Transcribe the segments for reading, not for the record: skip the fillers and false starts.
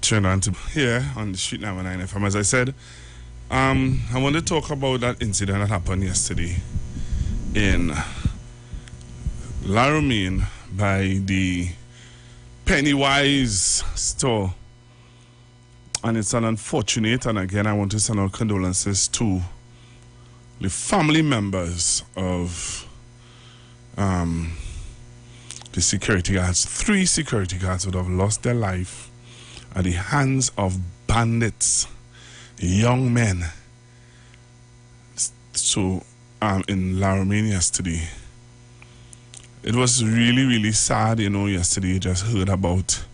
turn on to here on the Street 99 FM. As I said, I want to talk about that incident that happened yesterday in Laramie by the Pennywise store. And it's an unfortunate, and again, I want to send our condolences to the family members of the security guards. 3 security guards would have lost their life at the hands of bandits, young men. So, in Laramie yesterday, it was really, really sad. Yesterday you just heard about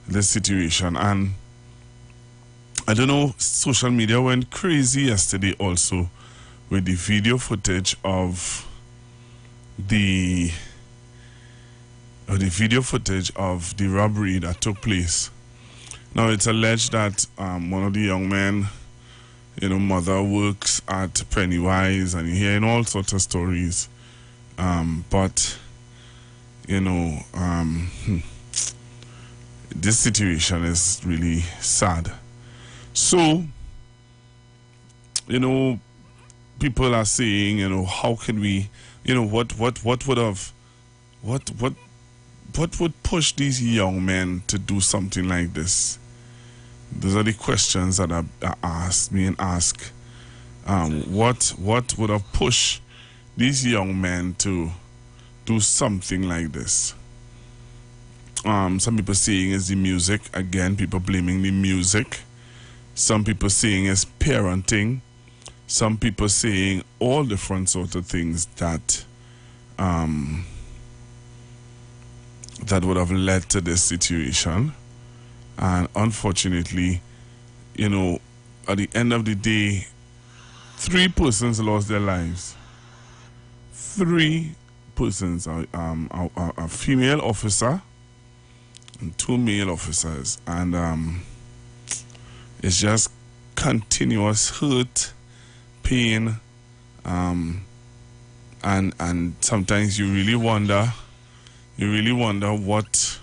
the situation, and I don't know, social media went crazy yesterday also with the video footage of the robbery that took place. Now it's alleged that one of the young men, mother works at Pennywise, and you're hearing all sorts of stories. But this situation is really sad. So, people are saying, how can we, what would push these young men to do something like this? Those are the questions that are asked me and ask. What would have pushed these young men to do something like this? Some people saying it's the music. Again, people blaming the music. Some people saying it's parenting. Some people saying all different sort of things that that would have led to this situation. And unfortunately, at the end of the day, 3 persons lost their lives. 3 persons, a female officer and 2 male officers, and it's just continuous hurt, pain, and sometimes you really wonder what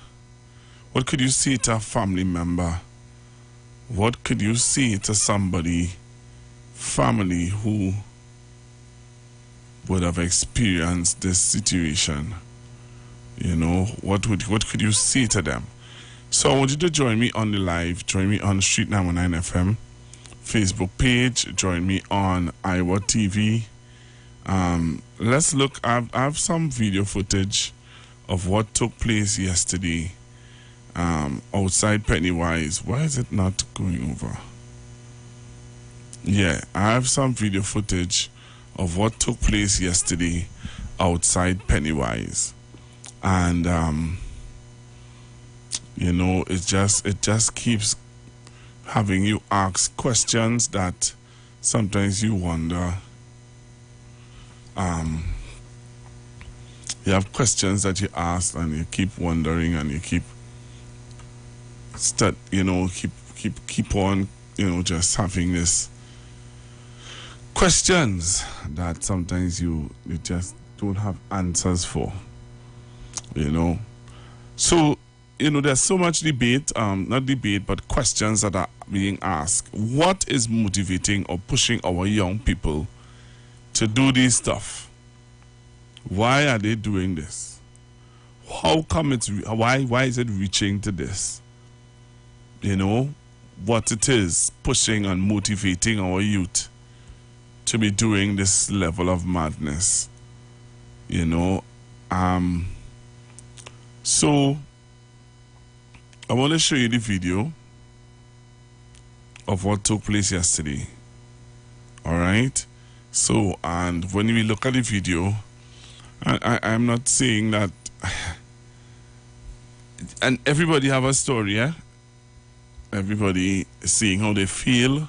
could you say to a family member? What could you say to family who would have experienced this situation? What could you say to them? So I want you to join me on the live, join me on Street 99 FM Facebook page, join me on Iwer TV. Let's look. I have some video footage of what took place yesterday outside Pennywise. Why is it not going over? Yeah, I have some video footage of what took place yesterday outside Pennywise, and it just keeps having you ask questions that sometimes you wonder. You have questions that you ask, and you keep wondering, and you keep on, just having this questions that sometimes you just don't have answers for. So there's so much debate, not debate, but questions that are being asked. What is motivating or pushing our young people to do this stuff? Why are they doing this? How come why is it reaching to this? What it is pushing and motivating our youth to be doing this level of madness. So I want to show you the video of what took place yesterday. All right. So, and when we look at the video, I'm not saying that, and everybody have a story, yeah? Everybody saying how they feel.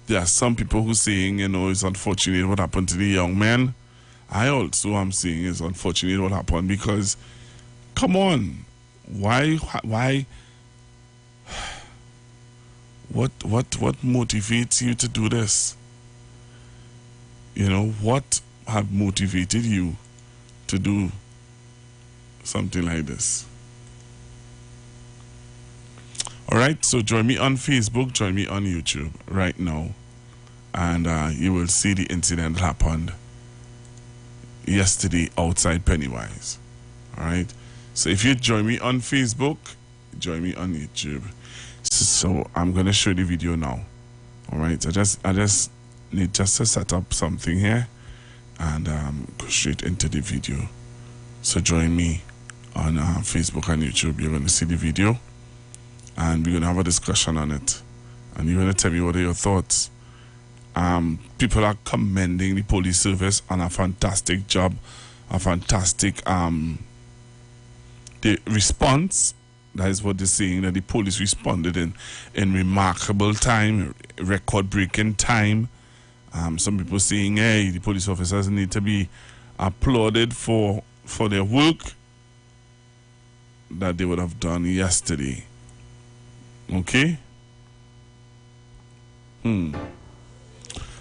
There are some people who saying, it's unfortunate what happened to the young man. I also am saying it's unfortunate what happened, because, come on, why, what motivates you to do this? What have motivated you to do something like this? All right, so join me on Facebook, join me on YouTube right now, and you will see the incident that happened yesterday outside Pennywise. All right, so if you join me on Facebook, join me on YouTube. So I'm gonna show you the video now. All right, I just need just to set up something here and go straight into the video. So join me on Facebook and YouTube. You're gonna see the video, and we're gonna have a discussion on it, and you're gonna tell me what are your thoughts. People are commending the police service on a fantastic job, a fantastic the response. That is what they're saying, that the police responded in remarkable time, record-breaking time. Some people saying, hey, the police officers need to be applauded for their work that they would have done yesterday. Okay?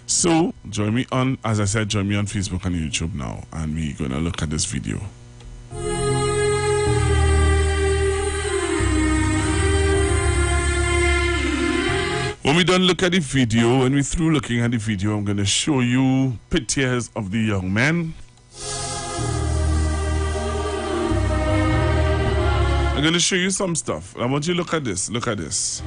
So, join me on, as I said, join me on Facebook and YouTube now, and we're going to look at this video. When we done look at the video, when we through looking at the video, I'm going to show you pictures of the young men. I'm going to show you some stuff. I want you to look at this. Look at this.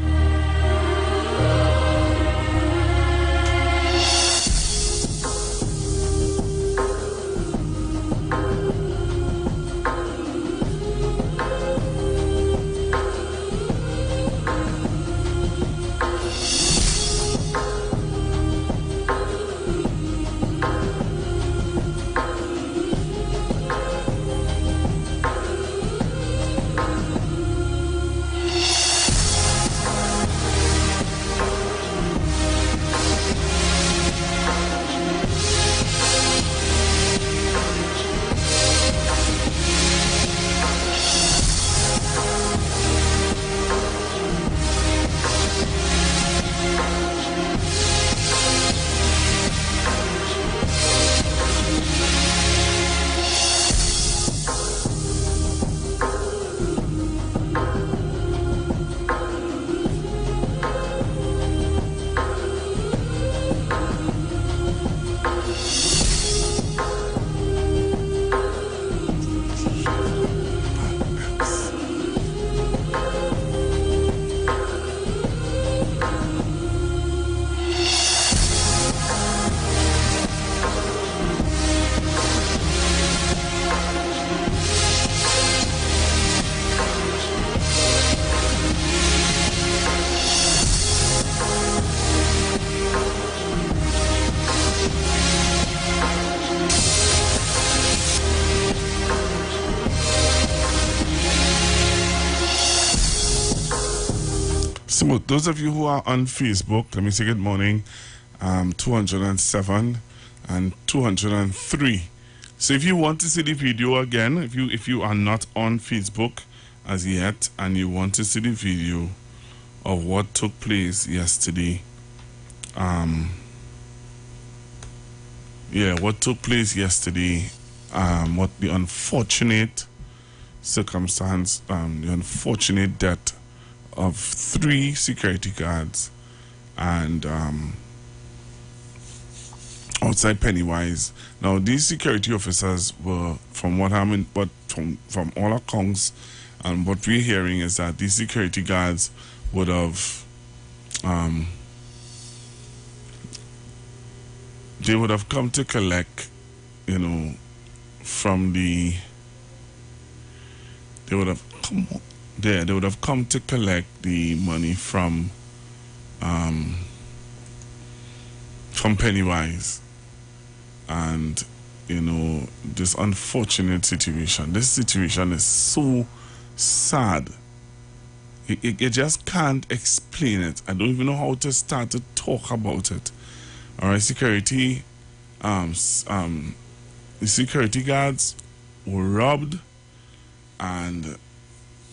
So those of you who are on Facebook, let me say good morning. 207 and 203. So if you want to see the video again, if you are not on Facebook as yet and you want to see the video of what took place yesterday, what took place yesterday, what the unfortunate circumstance, the unfortunate death of 3 security guards and outside Pennywise. Now these security officers were, from what I mean, but from all accounts and what we're hearing is that these security guards would have they would have come to collect, from the they would have come to collect the money from Pennywise. And this unfortunate situation, this situation is so sad. You just can't explain it. I don't even know how to start to talk about it. All right, security the security guards were robbed, and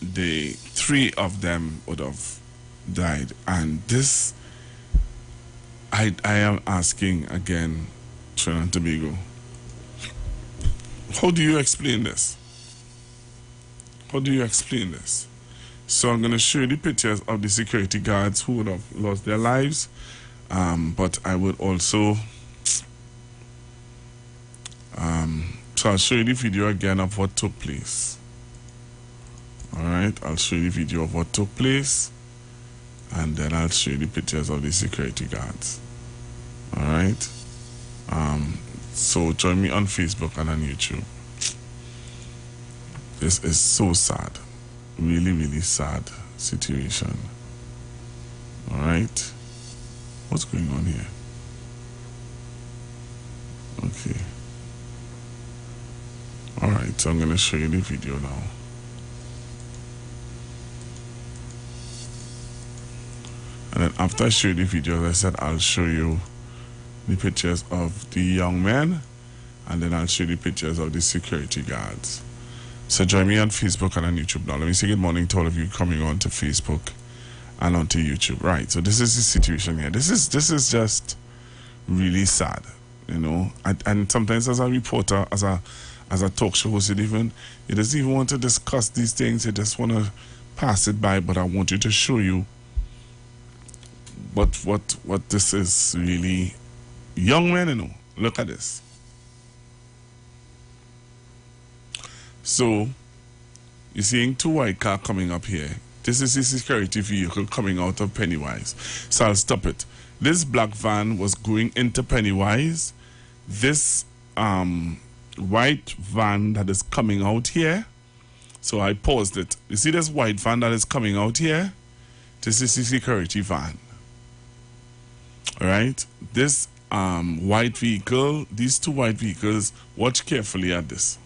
the 3 of them would have died. And this, I am asking again, Trinidad and Tobago, how do you explain this? How do you explain this? So I'm going to show you the pictures of the security guards who would have lost their lives. But I would also... so I'll show you the video again of what took place. Alright, I'll show you the video of what took place. And then I'll show you the pictures of the security guards. Alright. So join me on Facebook and on YouTube. This is so sad. Really, really sad situation. Alright. What's going on here? Okay. Alright, so I'm going to show you the video now. And then after I show you the video, as I said, I'll show you the pictures of the young men, and then I'll show you the pictures of the security guards. So join me on Facebook and on YouTube now. Let me say good morning to all of you coming on to Facebook and onto YouTube. Right, so this is the situation here. This is just really sad, you know. And sometimes as a reporter, as a talk show host, you doesn't even want to discuss these things. You just want to pass it by. But I want you to show you what this is really. Young men, you know. Look at this. So, you're seeing two white cars coming up here. This is the security vehicle coming out of Pennywise. So I'll stop it. This black van was going into Pennywise. This white van that is coming out here. So I paused it. You see this white van that is coming out here? This is the security van. Alright? This white vehicle, these two white vehicles, watch carefully at this.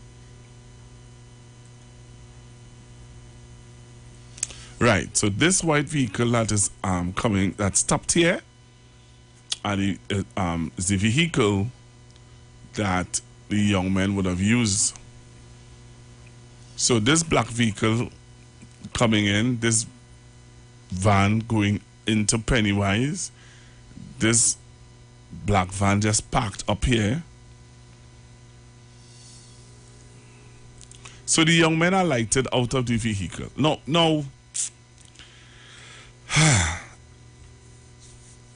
Right, so this white vehicle that is coming, that stopped here, and is the vehicle that the young men would have used. So this black vehicle coming in, this van going into Pennywise, this black van just parked up here. So the young men are lighted out of the vehicle. No.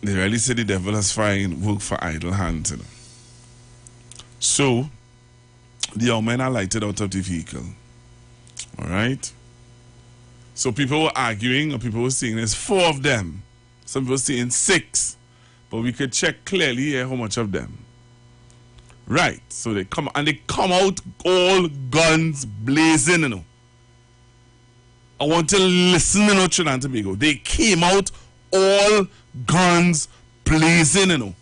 They really say the devil has found work for idle hands, you know. So the young men are lighted out of the vehicle. Alright? So people were arguing, or people were saying there's 4 of them. Some people were saying 6. But we could check clearly here how much of them. Right. So they come out all guns blazing, you know. I want to listen, you know, Trinidad and Tobago. They came out all guns blazing, you know.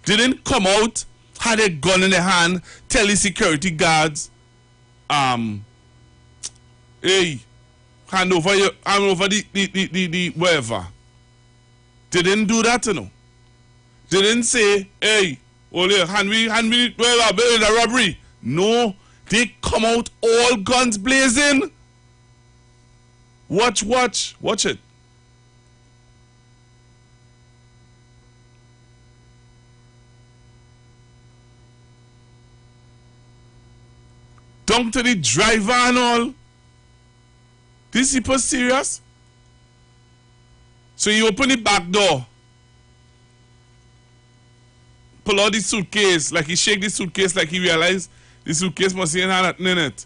They didn't come out, had a gun in their hand, tell the security guards, hey, hand over the whatever. They didn't do that, you know. They didn't say, hey, hand me the robbery. No, they come out all guns blazing. Watch it. Down to the driver and all. These people serious? So you open the back door, pull out the suitcase, like he shake the suitcase like he realized the suitcase must have nothing in it.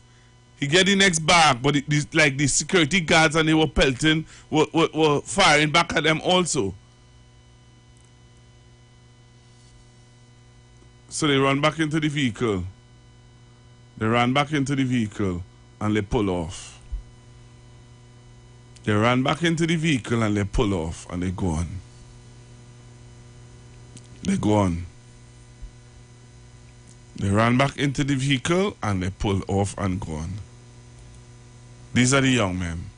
He get the next bag, but like the security guards and they were pelting, were firing back at them also. So they run back into the vehicle. They ran back into the vehicle and they pull off. They ran back into the vehicle and they pull off and they go on. They go on. They ran back into the vehicle and they pull off and go on. These are the young men.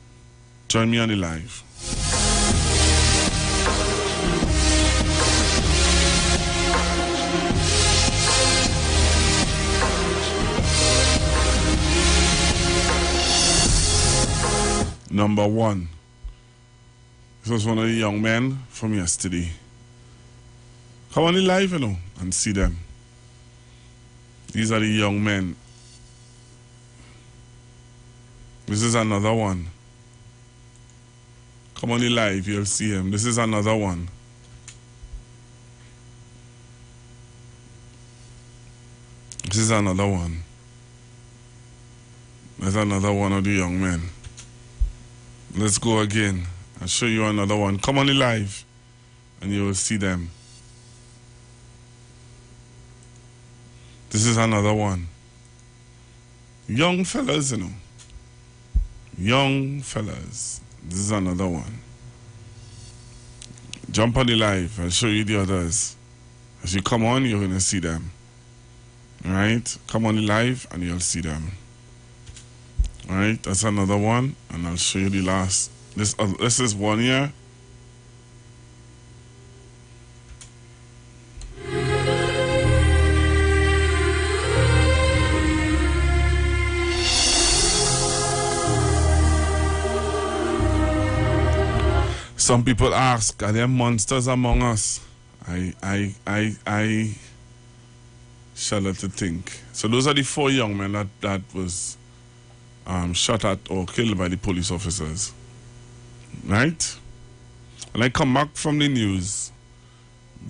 Join me on the live. Number 1. This was one of the young men from yesterday. Come on the live, you know, and see them. These are the young men. This is another one. Come on the live, you'll see him. This is another one. This is another one. There's another one of the young men. Let's go again. I'll show you another one. Come on the live and you will see them. This is another one. Young fellas, you know. Young fellas. This is another one. Jump on the live. I'll show you the others. As you come on, you're going to see them. Alright? Come on the live and you'll see them. Alright? That's another one. And I'll show you the last. This is one here. Some people ask, are there monsters among us? I shudder to think. So those are the 4 young men that was shot at or killed by the police officers. Right? When I come back from the news,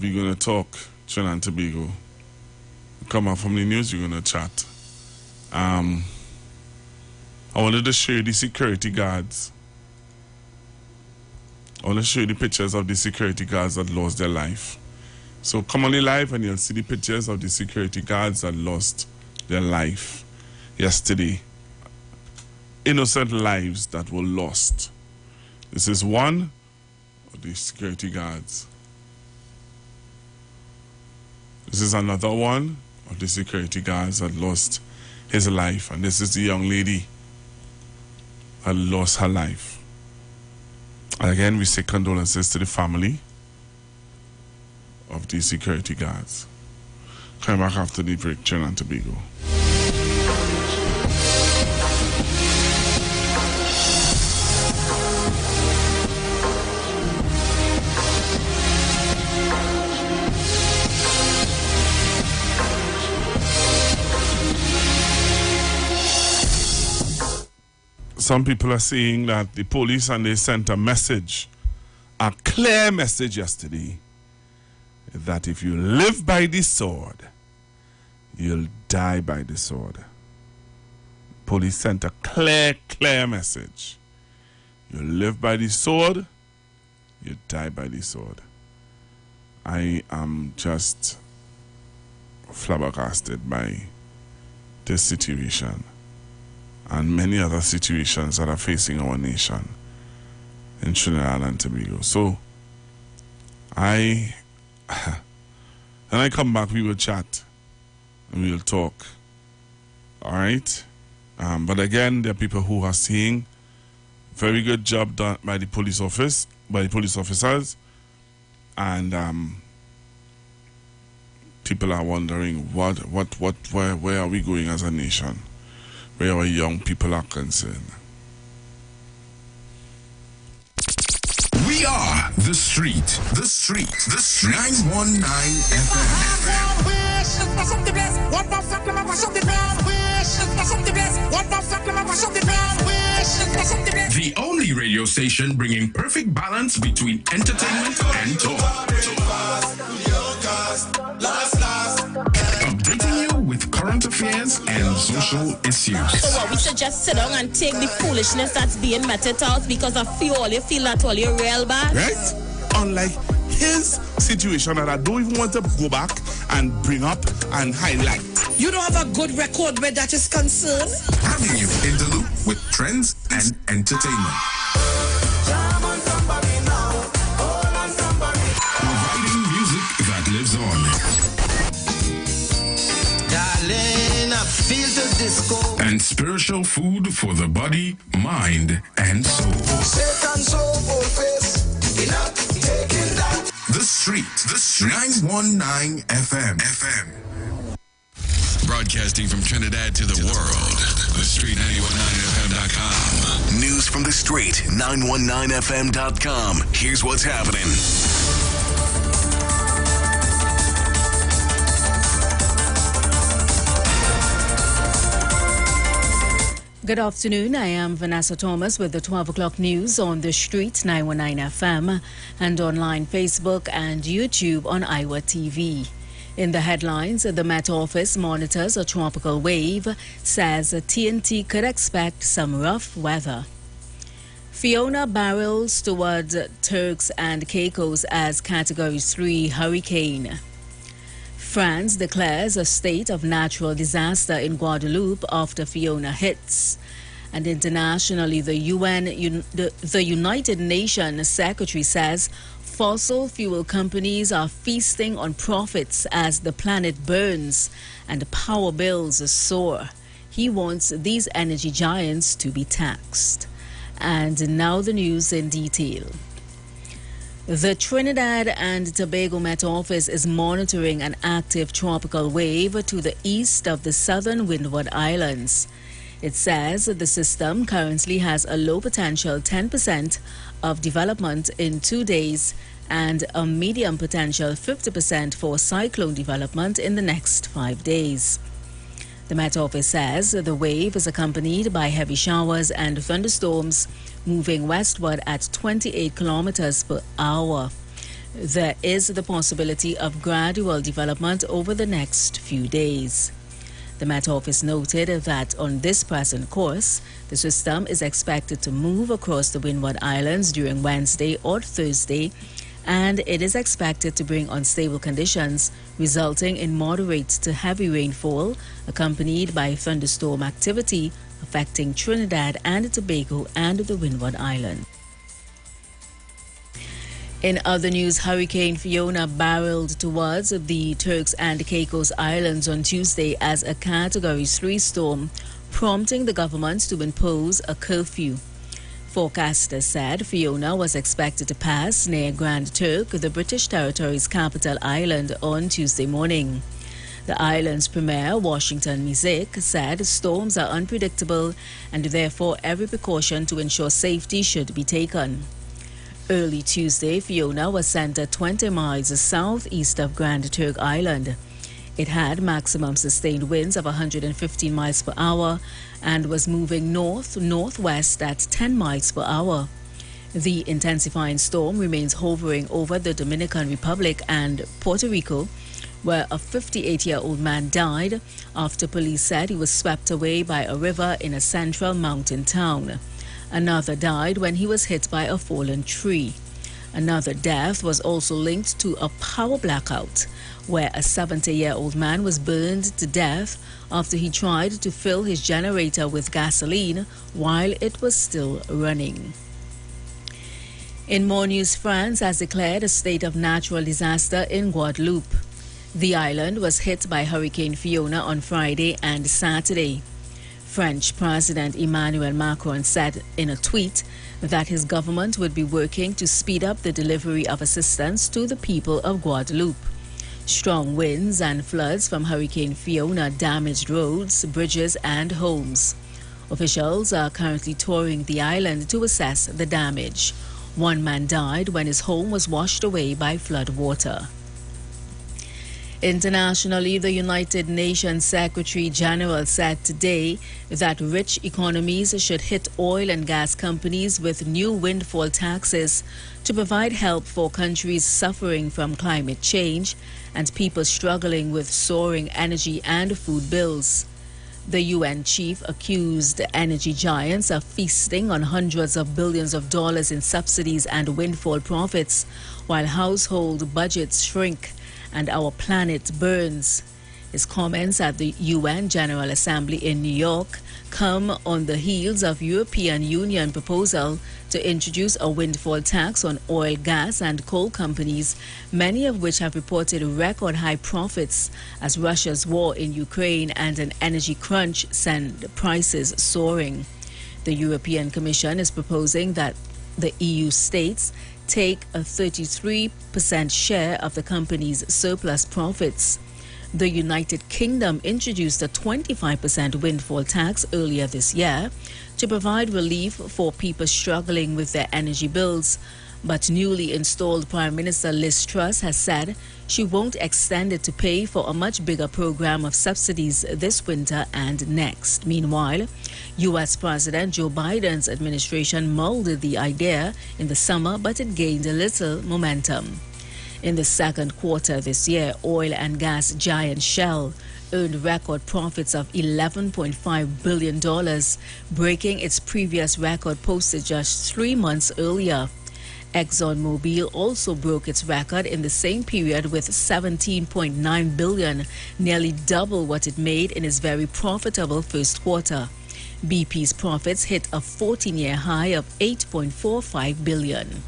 we're going to talk Trinidad and Tobago. Come back from the news, we're going to chat. I wanted to show you the security guards. I want to show you the pictures of the security guards that lost their life. So come on the live and you'll see the pictures of the security guards that lost their life yesterday. Innocent lives that were lost. This is one of the security guards. This is another one of the security guards that lost his life. And this is the young lady that lost her life. And again, we say condolences to the family of the security guards. Coming back after the break, Trinidad and Tobago. Some people are saying that the police and they sent a message, a clear message yesterday, that if you live by the sword, you'll die by the sword. Police sent a clear message. You live by the sword, you die by the sword. I am just flabbergasted by this situation and many other situations that are facing our nation in Trinidad and Tobago. So, when I come back, we will chat and we will talk. All right? But again, there are people who are saying very good job done by the police officers, and people are wondering where are we going as a nation, where our young people are concerned. We are the street. 919 FM. The only radio station bringing perfect balance between entertainment and talk. Updating you with current affairs and social issues. So what, we should just sit down and take the foolishness that's being meted out because of all you feel that all you're real bad? Right? Unlike his situation that I don't even want to go back and bring up and highlight. You don't have a good record where that is concerned? Having you in the loop with trends and entertainment. Providing music that lives on. Darling, I feel the disco. And spiritual food for the body, mind, and soul. The Street. 919 FM. Broadcasting from Trinidad to the world. The Street 919FM.com. News from the Street 919FM.com. Here's what's happening. Good afternoon. I am Vanessa Thomas with the 12 o'clock news on the street 919 FM and online Facebook and YouTube on Iwer TV. In the headlines, the Met Office monitors a tropical wave, says TNT could expect some rough weather. Fiona barrels towards Turks and Caicos as Category 3 hurricane. France declares a state of natural disaster in Guadeloupe after Fiona hits. And internationally, the United Nations Secretary says fossil fuel companies are feasting on profits as the planet burns and power bills soar. He wants these energy giants to be taxed. And now the news in detail. The Trinidad and Tobago Met Office is monitoring an active tropical wave to the east of the southern Windward Islands. It says the system currently has a low potential 10% of development in 2 days and a medium potential 50% for cyclone development in the next 5 days. The Met Office says the wave is accompanied by heavy showers and thunderstorms moving westward at 28 kilometers per hour. There is the possibility of gradual development over the next few days. The Met Office noted that on this present course, the system is expected to move across the Windward Islands during Wednesday or Thursday, and it is expected to bring unstable conditions, resulting in moderate to heavy rainfall, accompanied by thunderstorm activity affecting Trinidad and Tobago and the Windward Islands. In other news, Hurricane Fiona barreled towards the Turks and Caicos Islands on Tuesday as a Category 3 storm, prompting the government to impose a curfew. Forecasters said Fiona was expected to pass near Grand Turk, the British territory's capital island, on Tuesday morning. The island's premier, Washington Music, said storms are unpredictable and therefore every precaution to ensure safety should be taken. Early Tuesday, Fiona was centered 20 miles southeast of Grand Turk Island. It had maximum sustained winds of 115 miles per hour and was moving north-northwest at 10 miles per hour. The intensifying storm remains hovering over the Dominican Republic and Puerto Rico, where a 58-year-old man died after police said he was swept away by a river in a central mountain town. Another died when he was hit by a fallen tree. Another death was also linked to a power blackout, where a 70-year-old man was burned to death after he tried to fill his generator with gasoline while it was still running. In more news, France has declared a state of natural disaster in Guadeloupe. The island was hit by Hurricane Fiona on Friday and Saturday. French President Emmanuel Macron said in a tweet that his government would be working to speed up the delivery of assistance to the people of Guadeloupe. Strong winds and floods from Hurricane Fiona damaged roads, bridges, and homes. Officials are currently touring the island to assess the damage. One man died when his home was washed away by flood water. Internationally, the United Nations Secretary General said today that rich economies should hit oil and gas companies with new windfall taxes to provide help for countries suffering from climate change and people struggling with soaring energy and food bills. The UN chief accused energy giants of feasting on hundreds of billions of dollars in subsidies and windfall profits, while household budgets shrink and our planet burns. His comments at the UN General Assembly in New York come on the heels of European Union proposal to introduce a windfall tax on oil, gas and coal companies, many of which have reported record high profits as Russia's war in Ukraine and an energy crunch send prices soaring. The European Commission is proposing that the EU states take a 33% share of the company's surplus profits. The United Kingdom introduced a 25% windfall tax earlier this year to provide relief for people struggling with their energy bills. But newly installed Prime Minister Liz Truss has said she won't extend it to pay for a much bigger program of subsidies this winter and next. Meanwhile, U.S. President Joe Biden's administration molded the idea in the summer, but it gained a little momentum. In the second quarter this year, oil and gas giant Shell earned record profits of $11.5 billion, breaking its previous record posted just 3 months earlier. ExxonMobil also broke its record in the same period with $17.9 billion, nearly double what it made in its very profitable first quarter. BP's profits hit a 14-year high of $8.45 billion.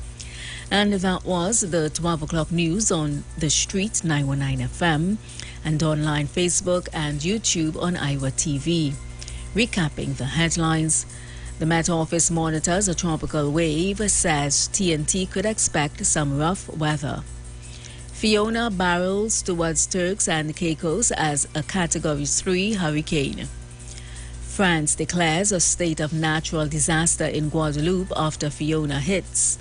And that was the 12 o'clock news on The Street 919 FM and online Facebook and YouTube on Iwer TV. Recapping the headlines, the Met Office monitors a tropical wave, says TNT could expect some rough weather. Fiona barrels towards Turks and Caicos as a Category 3 hurricane. France declares a state of natural disaster in Guadeloupe after Fiona hits.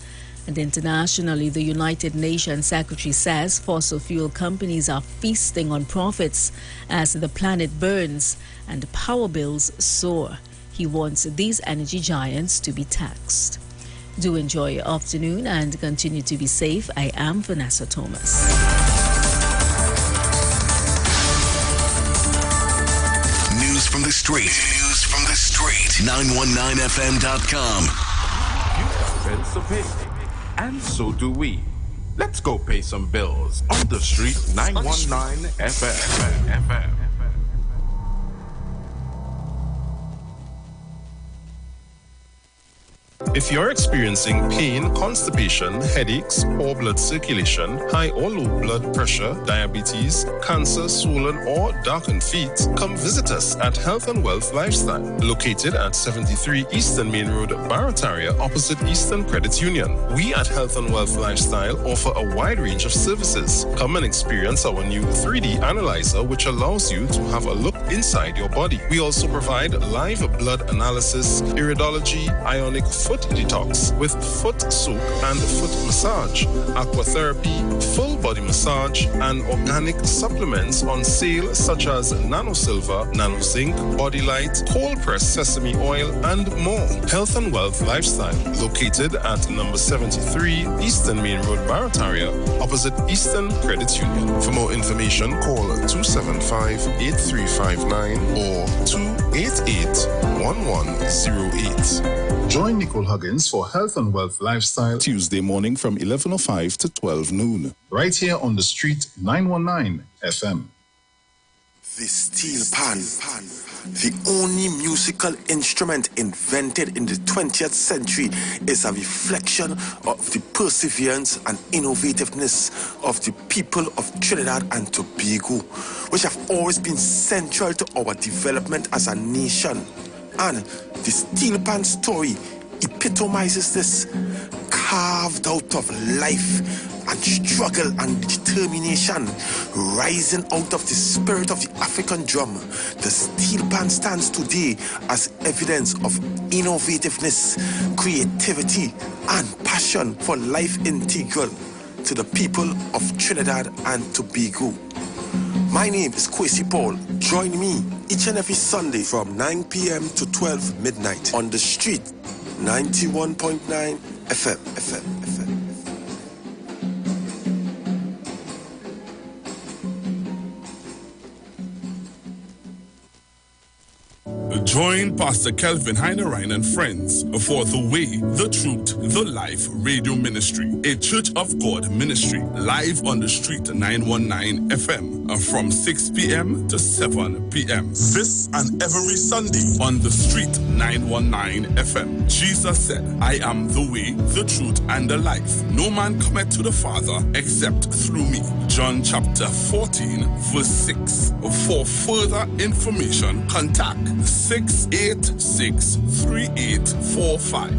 And internationally, the United Nations Secretary says fossil fuel companies are feasting on profits as the planet burns and power bills soar. He wants these energy giants to be taxed. Do enjoy your afternoon and continue to be safe. I am Vanessa Thomas. News from the street. News from the street. 919fm.com. You sense of pay, and so do we. Let's go pay some bills on the street 919 FM. If you're experiencing pain, constipation, headaches, poor blood circulation, high or low blood pressure, diabetes, cancer, swollen or darkened feet, come visit us at Health and Wealth Lifestyle, located at 73 Eastern Main Road, Barataria, opposite Eastern Credit Union. We at Health and Wealth Lifestyle offer a wide range of services. Come and experience our new 3D analyzer, which allows you to have a look inside your body. We also provide live blood analysis, iridology, ionic foot detox with foot soak and foot massage, aquatherapy, full body massage, and organic supplements on sale such as Nano Silver, Nano Zinc, Body Light, cold pressed sesame oil, and more. Health and Wealth Lifestyle, located at number 73 Eastern Main Road, Barataria, opposite Eastern Credit Union. For more information, call 275-8359 or 288-1108. Join Nicole Huggins for Health and Wealth Lifestyle Tuesday morning from 11:05 to 12 noon. Right here on the street 919 FM. The steel pan, the only musical instrument invented in the 20th century, is a reflection of the perseverance and innovativeness of the people of Trinidad and Tobago, which have always been central to our development as a nation. And the steel pan story epitomizes this, carved out of life and struggle and determination, rising out of the spirit of the African drum. The steel pan stands today as evidence of innovativeness, creativity, and passion for life integral to the people of Trinidad and Tobago. My name is Kwesi Paul. Join me each and every Sunday from 9 p.m. to 12 midnight on the street 91.9 FM. Join Pastor Kelvin Heinerine and friends for The Way, The Truth, The Life Radio Ministry, a Church of God ministry, live on the street 919 FM from 6 p.m. to 7 p.m. This and every Sunday on the street 919 FM. Jesus said, I am the way, the truth, and the life. No man cometh to the Father except through me. John chapter 14, verse 6. For further information, contact 686-3845,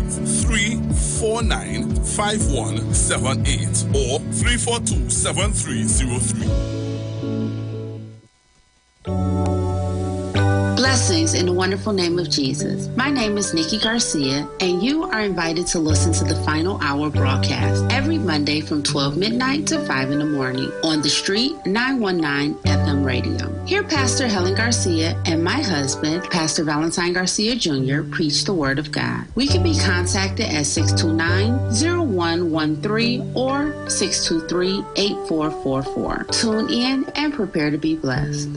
349-5178, or 342-7303. Blessed Blessings in the wonderful name of Jesus. My name is Nikki Garcia, and you are invited to listen to the Final Hour broadcast every Monday from 12 midnight to 5 in the morning on the Street 919 FM radio. Here, Pastor Helen Garcia and my husband, Pastor Valentine Garcia Jr., preach the Word of God. We can be contacted at 629-0113 or 623-8444. Tune in and prepare to be blessed.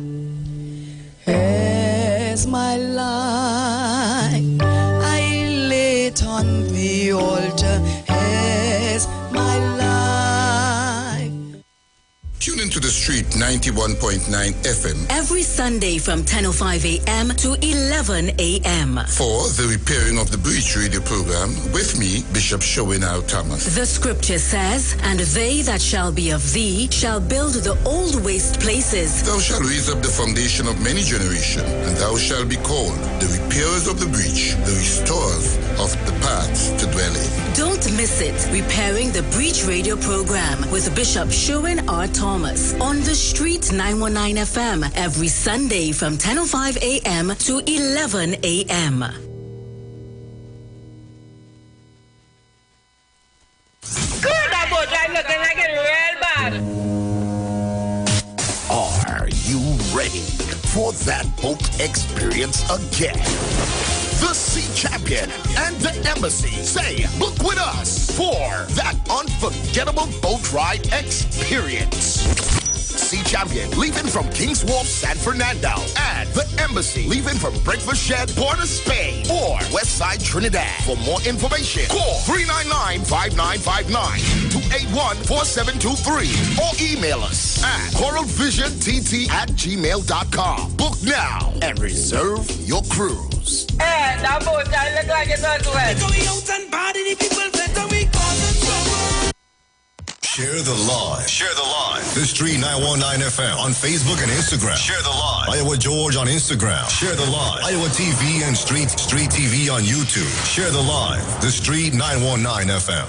As my life I lay it on the altar, as my life. Tune into the Street 91.9 FM every Sunday from 10:05 a.m. to 11 a.m. for the Repairing of the Breach radio program with me, Bishop Showinal Thomas. The scripture says, "And they that shall be of thee shall build the old waste places. Thou shalt raise up the foundation of many generations, and thou shalt be called the repairers of the breach, the restorers of the paths to dwell in." Don't miss it. Repairing the Breach radio program with Bishop Sherwin R. Thomas on the Street 919 FM every Sunday from 10:05 a.m. to 11 a.m. Good, that boat I'm looking like it real bad. Are you ready for that boat experience again? The Sea Champion and the Embassy say, book with us for that unforgettable boat ride experience. Sea Champion leaving from King's Wharf, San Fernando, and the Embassy leaving from Breakfast Shed, Port of Spain, or Westside Trinidad. For more information, call 399-5959, 281-4723, or email us at coralvisiontT@gmail.com. Book now and reserve your cruise. Hey, that boat I look like it's as well. Share the line. Share the line. The Street 919 FM on Facebook and Instagram. Share the line. Iowa George on Instagram. Share the line. Iowa TV and Street TV on YouTube. Share the line. The Street 919 FM.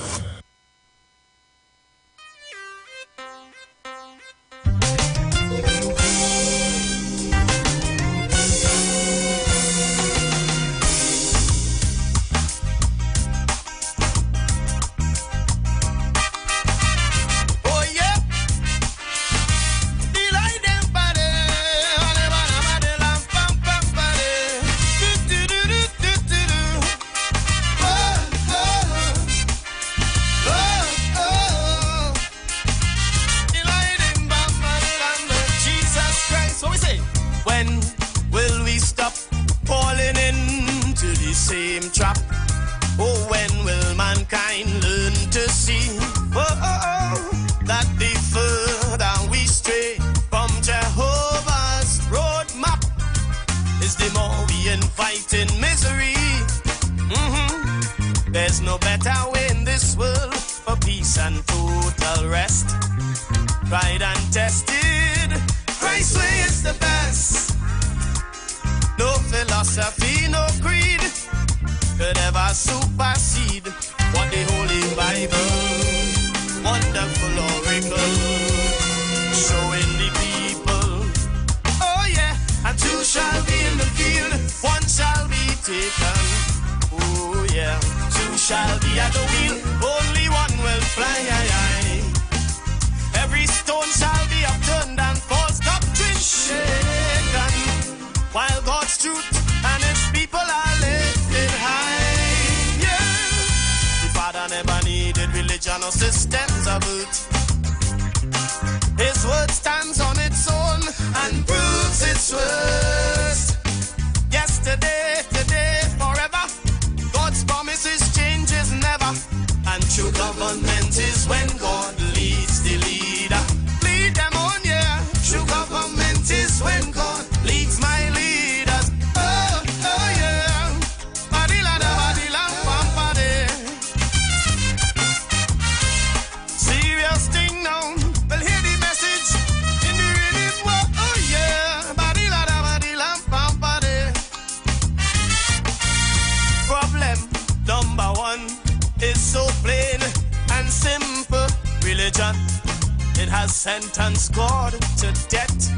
Sentenced God to death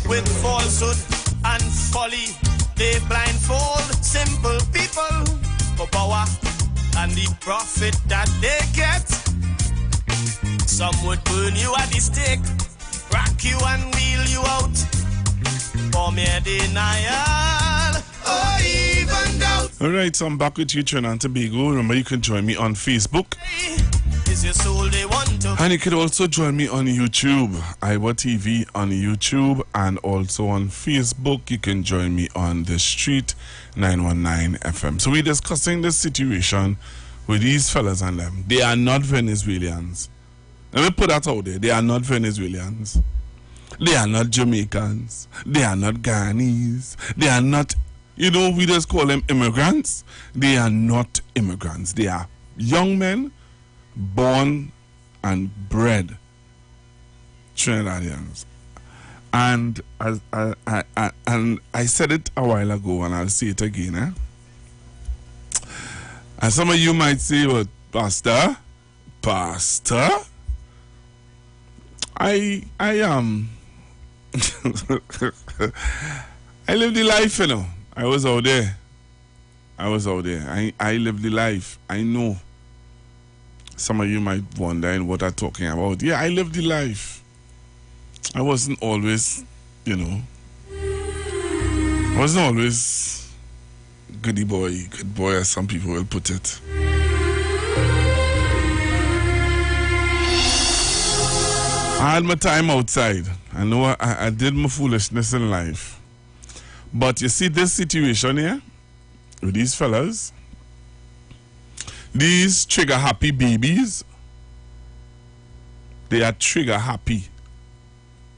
with falsehood and folly. They blindfold simple people for power and the profit that they get. Some would burn you at the stake, rack you and wheel you out for mere denial or even doubt. All right, so I'm back with you, Trinidad and Tobago. Remember, you can join me on Facebook. Is your soul they want to? And you can also join me on YouTube, Iwer TV on YouTube, and also on Facebook. You can join me on the Street 919 FM. So we're discussing the situation with these fellas and them. They are not Venezuelans. Let me put that out there. They are not Venezuelans. They are not Jamaicans. They are not Ghanese. They are not, we just call them immigrants. They are not immigrants. They are young men born and bred Trinidadians. And I said it a while ago, and I'll say it again. And some of you might say, well, Pastor, I I lived the life, I was out there. I lived the life. I know. Some of you might wonder what I'm talking about. Yeah, I lived the life. I wasn't always, I wasn't always good boy, as some people will put it. I had my time outside. I know I did my foolishness in life. But you see this situation here with these fellas, these trigger happy babies, they are trigger happy.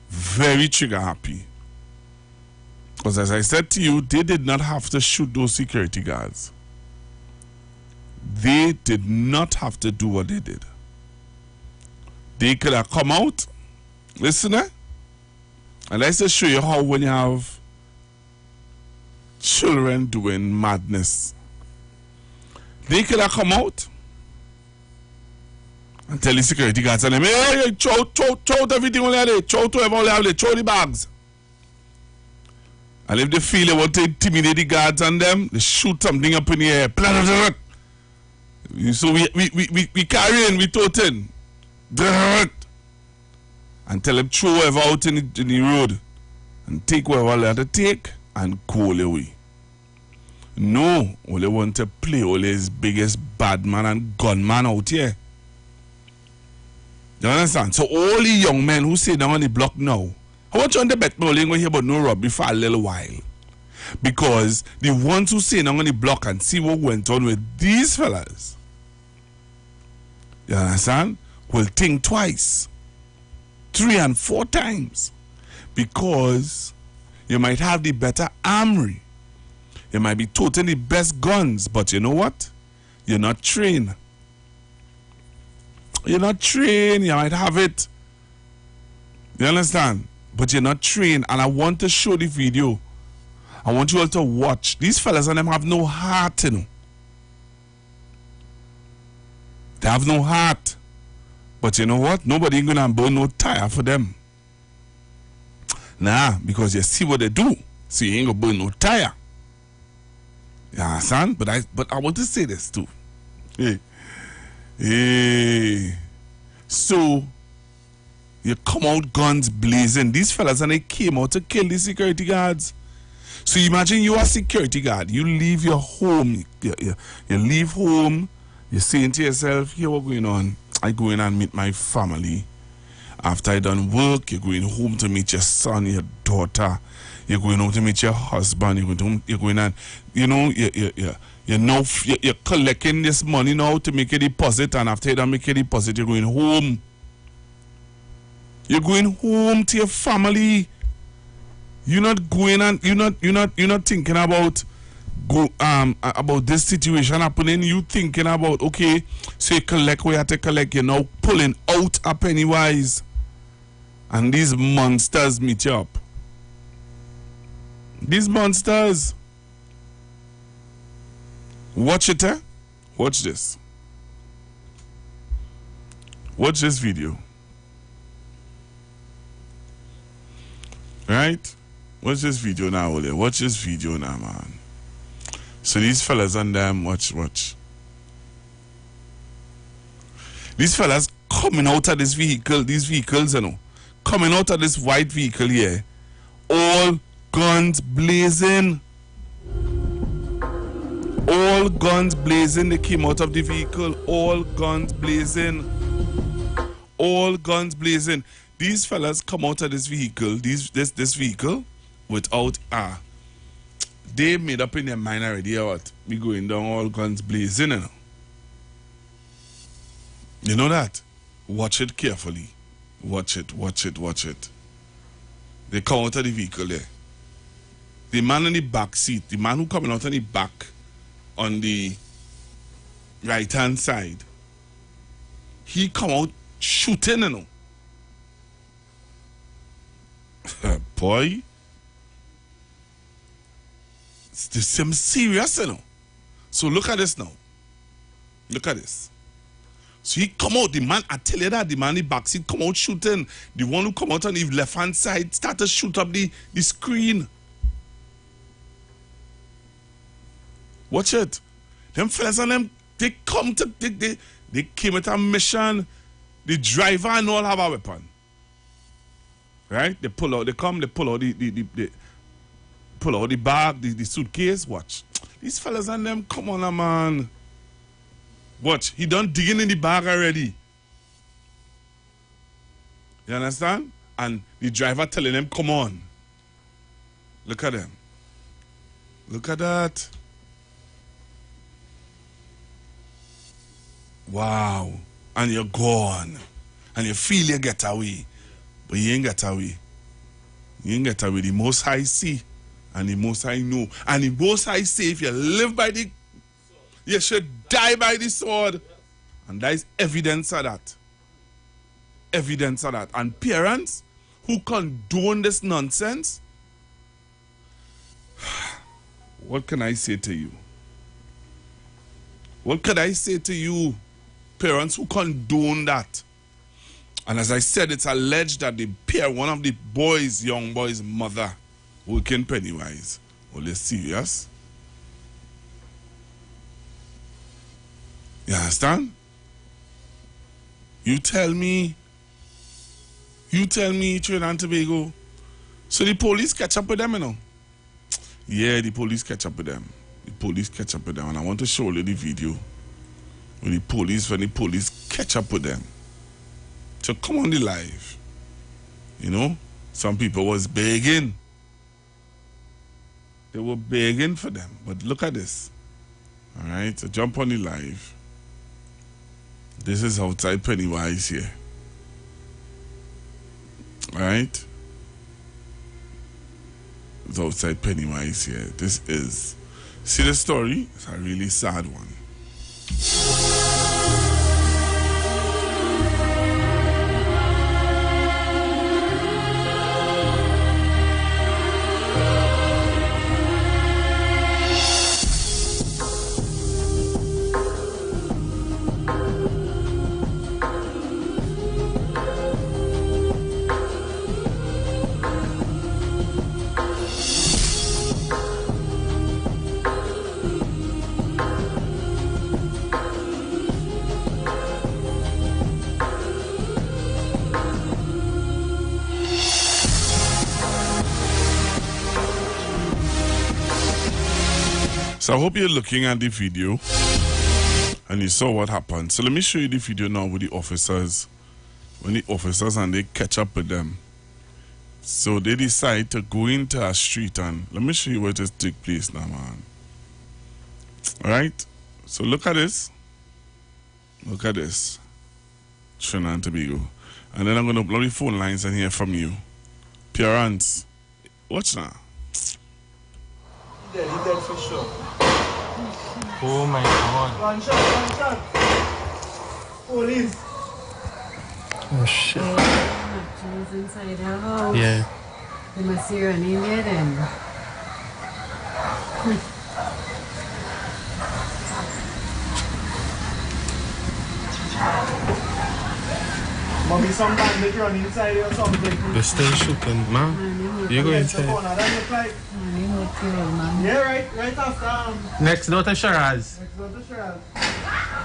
Very trigger happy. Because as I said to you, they did not have to shoot those security guards. They did not have to do what they did. They could have come out, listen, and let's just show you how when you have children doing madness, they could have come out and tell the security guards and them, hey, throw everything on there, throw to everyone there, throw the bags. And if they feel they want to intimidate the guards and them, they shoot something up in the air. So we carry in, we tote in. And tell them throw whatever out in the road and take whatever they have to take and go away. No, all they want to play all his biggest bad man and gunman out here. You understand? So all the young men who sit down on the block now, I want you on the bet me only going to hear about no robbery for a little while. Because the ones who sit down on the block and see what went on with these fellas, you understand, will think twice, 3 and 4 times. Because you might have the better armory. You might be toting the best guns, but you know what? You're not trained. You're not trained. You might have it. You understand? But you're not trained. And I want to show the video. I want you all to watch. These fellas and them have no heart, They have no heart. But you know what? Nobody ain't gonna burn no tire for them. Nah, because you see what they do. So you ain't gonna burn no tire. You understand? But I want to say this too. Hey. So you come out guns blazing. These fellas and they came out to kill the security guards. So imagine you are a security guard. You leave your home. You leave home. You're saying to yourself, here what's going on? I go in and meet my family. After I done work, you're going home to meet your son, your daughter. You're going home to meet your husband. You're going and, you're collecting this money now to make a deposit, and after you done make a deposit, you're going home. You're going home to your family. You're not going and you're not thinking about this situation happening. You thinking about, okay, so you collect what you have to collect, you're now pulling out a Pennywise, and these monsters meet you up. These monsters. Watch it, Watch this. Watch this video. Right? Watch this video now, Ole. Watch this video now, man. So these fellas and them, watch. These fellas coming out of this vehicle, these vehicles, you know, coming out of this white vehicle here, all guns blazing. All guns blazing. They came out of the vehicle, all guns blazing. All guns blazing. These fellas come out of this vehicle, this vehicle, without they made up in their mind already what we going down all guns blazing, you know. You know that? Watch it carefully. Watch it. They come out of the vehicle there. The man in the back seat, the man who coming out on the back on the right hand side, he come out shooting, you know. Boy, it's some serious, you know. So look at this now. Look at this. So he come out, the man, I tell you that, the man in the backseat come out shooting. The one who come out on the left-hand side start to shoot up the screen. Watch it. Them fellas and them, they come to, they came at a mission. The driver and all have a weapon. Right? They pull out, they pull out the bag, the suitcase. Watch. These fellas and them, come on, man. Watch. He done digging in the bag already. You understand? And the driver telling them, come on. Look at them. Look at that. Wow. And you're gone. And you feel you get away. But you ain't get away. You ain't get away. The Most High see. And the Most High know. And the Most High say if you live by the... You should die by the sword. And that is evidence of that. Evidence of that. And parents who condone this nonsense, what can I say to you? What can I say to you, parents who condone that? And as I said, it's alleged that one of the young boys' mother, working Pennywise. Well, they're serious. You understand? You tell me, Trinidad and Tobago. So the police catch up with them, you know? Yeah, the police catch up with them. And I want to show you the video when the police catch up with them. So come on the live. You know, some people was begging. They were begging for them. But look at this. All right, so jump on the live. This is outside Pennywise here. All right. It's outside Pennywise here. This is... See the story? It's a really sad one. So I hope you're looking at the video and you saw what happened. So let me show you the video now with the officers. When the officers and they catch up with them. So they decide to go into a street and let me show you where this take place now, man. Alright? So look at this. Look at this. Trinidad and Tobago. And then I'm going to blow the phone lines and hear from you. Parents, watch now. He dead for sure. Oh my God. One shot. Police. Oh shit. She was inside her house. Yeah. They must see her name there then. Maybe some bandit run inside or something. They're still shooting, man. You go inside. Yeah, right after. Next door to Shiraz. Next door to Shiraz.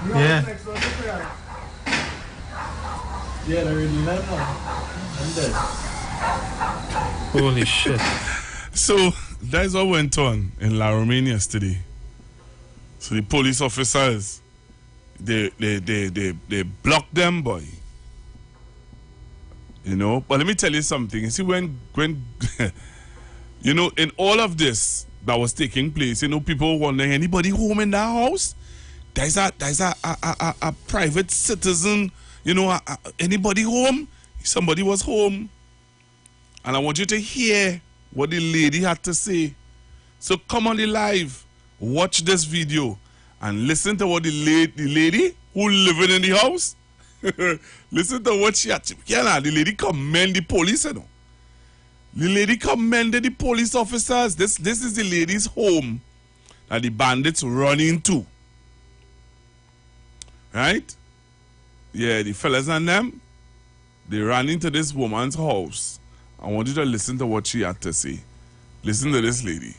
Yeah. Next door to Shiraz. Yeah, they're already left now. I'm dead. Holy shit. So that's what went on in La Romaine yesterday. So the police officers, they blocked them, boy. You know, but let me tell you something. You see, when you know, in all of this that was taking place, you know, people wondering, anybody home in that house? There's a private citizen, you know, anybody home? Somebody was home. And I want you to hear what the lady had to say. So come on the live, watch this video, and listen to what the lady who living in the house, listen to what she had to. Yeah, the lady commend the police, you know. The lady commended the police officers. This is the lady's home that the bandits run into. Right? Yeah, the fellas and them, they ran into this woman's house. I want you to listen to what she had to say. Listen to this lady.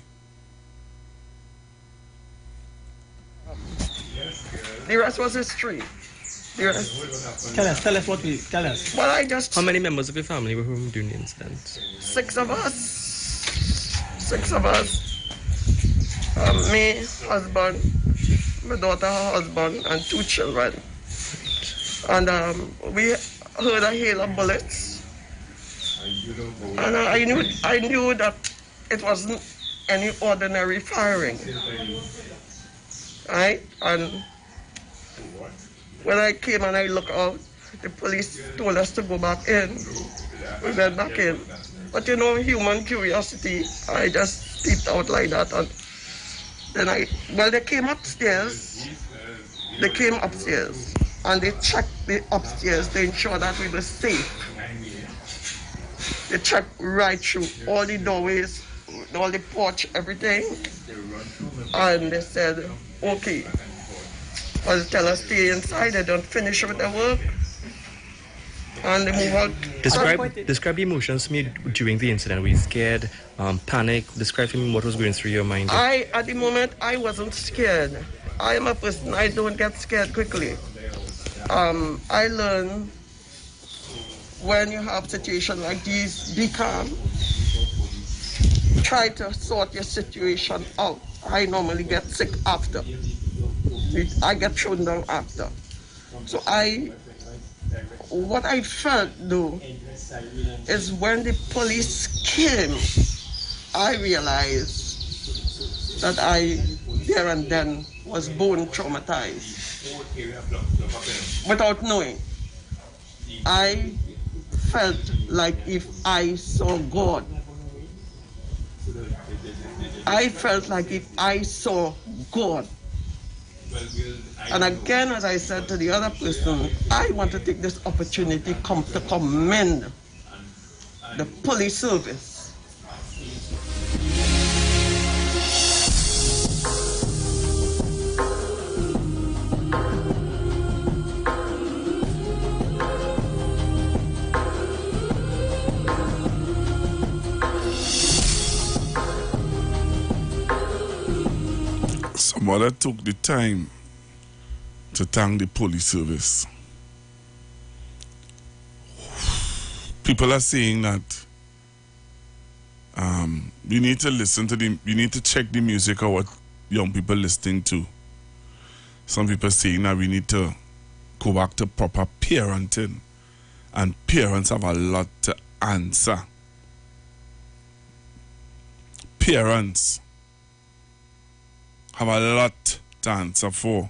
The rest was history. The rest. Tell us what we tell us. Well, I just. How many members of your family were home during the incident? 6 of us. 6 of us. Me, husband, my daughter, her husband, and 2 children. And we heard a hail of bullets. And I knew that it wasn't any ordinary firing. Right? And when I came and I looked out, the police told us to go back in. We went back in. But you know, human curiosity, I just stepped out like that. And then they came upstairs. They came upstairs. And they checked the upstairs to ensure that we were safe. They checked right through all the doorways, all the porch, everything. And they said, okay. But they tell us stay inside, they don't finish with their work. And they move out. Describe the emotions to me during the incident. Were you scared, panic? Describe to me what was going through your mind. At the moment, I wasn't scared. I am a person, I don't get scared quickly. I learn when you have situations like these, be calm. Try to sort your situation out. I normally get sick after. I get thrown down after. So what I felt though, is when the police came, I realized that I, there and then, was bone traumatized. Without knowing. I felt like if I saw God. I felt like if I saw God. And again, as I said to the other person, I want to take this opportunity to commend the police service. Mother took the time to thank the police service. People are saying that you need to listen to you need to check the music of what young people listening to. Some people saying that we need to go back to proper parenting, and parents have a lot to answer. Parents have a lot to answer for.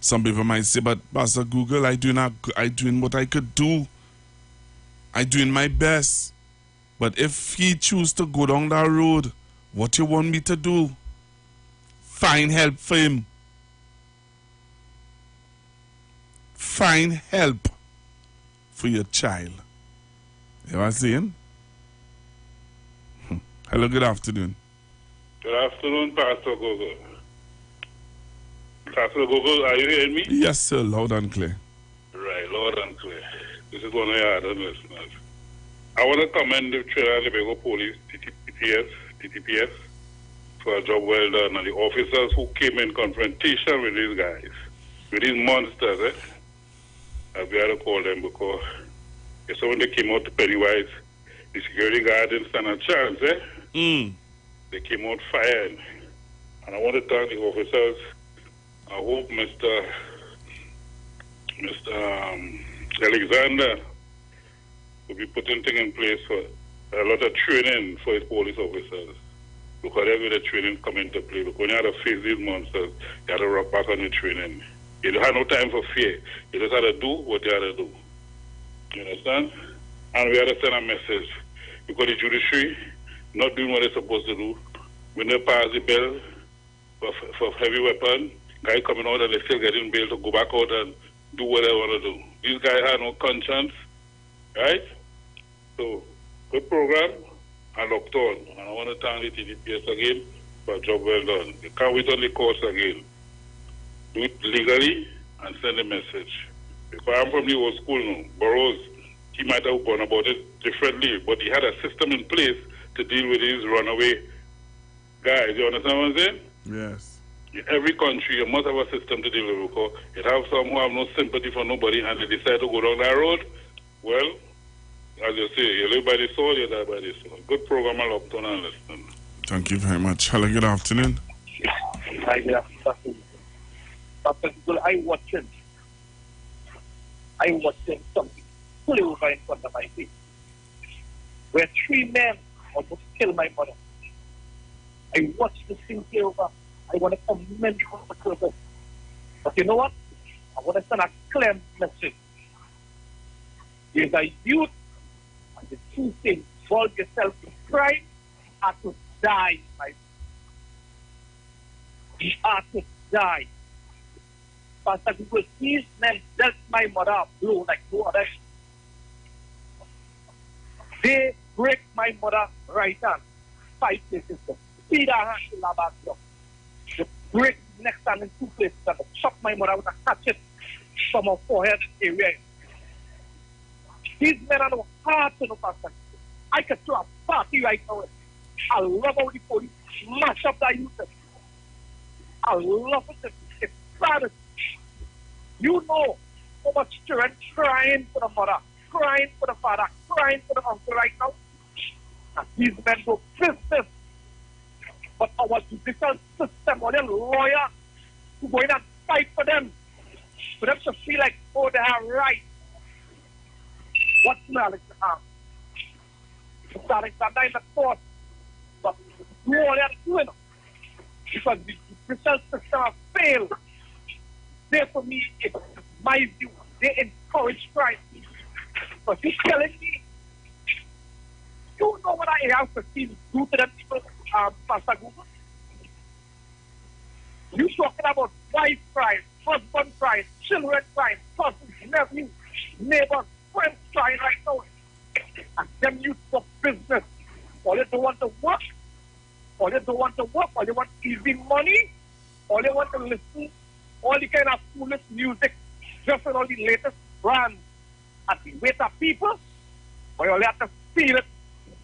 Some people might say, but Pastor Google, I doing what I could do. I doing my best. But if he choose to go down that road, what you want me to do? Find help for him. Find help for your child. You know what I'm saying? Hello, good afternoon. Good afternoon, Pastor Gogo. Pastor Gogo, are you hearing me? Yes, sir, loud and clear. Right, loud and clear. This is one of your other listeners. I want to commend the Trinidad and Tobago Police, TTPS, for a job well done, and the officers who came in confrontation with these guys, with these monsters, as we had to call them, because if someone they came out to Pennywise, the security guard didn't stand a chance, They came out firing. And I want to thank the officers. I hope Mr. Alexander will be putting things in place for a lot of training for his police officers. Because every the training come into play. Because when you have to face these monsters, you have to rock back on your training. You don't have no time for fear. You just have to do what you have to do. You understand? And we have to send a message. Because the judiciary not doing what they're supposed to do. When they pass the bill for heavy weapon, guys coming out and they still getting bail to go back out and do what they want to do. These guys have no conscience, right? So, good program and locked on. And I want to thank the TDPS again for a job well done. They can't wait on the course again. Do it legally and send a message. Because I'm from the old school now, Burroughs, he might have gone about it differently, but he had a system in place to deal with these runaway guys. You understand what I'm saying? Yes. In every country, you must have a system to deal with it, because you have some who have no sympathy for nobody and they decide to go down that road. Well, as you say, you live by the sword, you die by the sword. Good program, I'll up to and listen. Thank you very much. Hello, good afternoon. Hi, good afternoon. Dr. Google, I'm watching something fully over in front of my face, where 3 men almost killed my mother. I watched this thing play over. I want to commend you for the purpose. But you know what? I want to send a clear message. There's a youth, and the two things, involve yourself in crime, are to die, my friend. You are to die. Pastor Google, these men dealt my mother a blow like no other. They break my mother right hand, 5 places. Feed her hand to her back block. They break next hand in 2 places and they chop my mother with a hatchet from her forehead area. These men are no hard to know, Pastor. I could throw a party right now. I love how the police smash up that youth. I love it. It's sad. You know how much children crying for the mother, crying for the father, crying for the uncle right now. And these men do business. But our judicial system, or the lawyer, who go in and fight for them to feel like, oh, they are right. What's knowledge to have? Mr. Alexander in the court, but do all they are doing. Because the judicial system has failed. Therefore, me, in my view, they encourage crime. But you're telling me, you know what I have to see do to them people, Pastor Google? You talking about wife crime, husband crime, children crime, cousins, nephews, neighbors, friends crime right now. And them use for business. Or they don't want to work, or they want easy money, or they want to listen all the kind of foolish music, just with all the latest brands at the weight of people, or you have to feel it,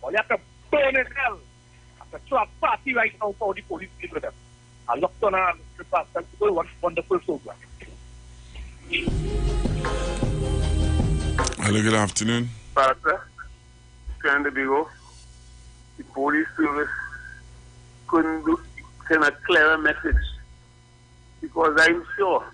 or you have to burn in hell. And to throw a party right now for the police deal with them. I looked on and prepared them to go wonderful program. Hello, good afternoon. Pastor, Trinidad and Tobago, the police service couldn't send a clearer message. Because I'm sure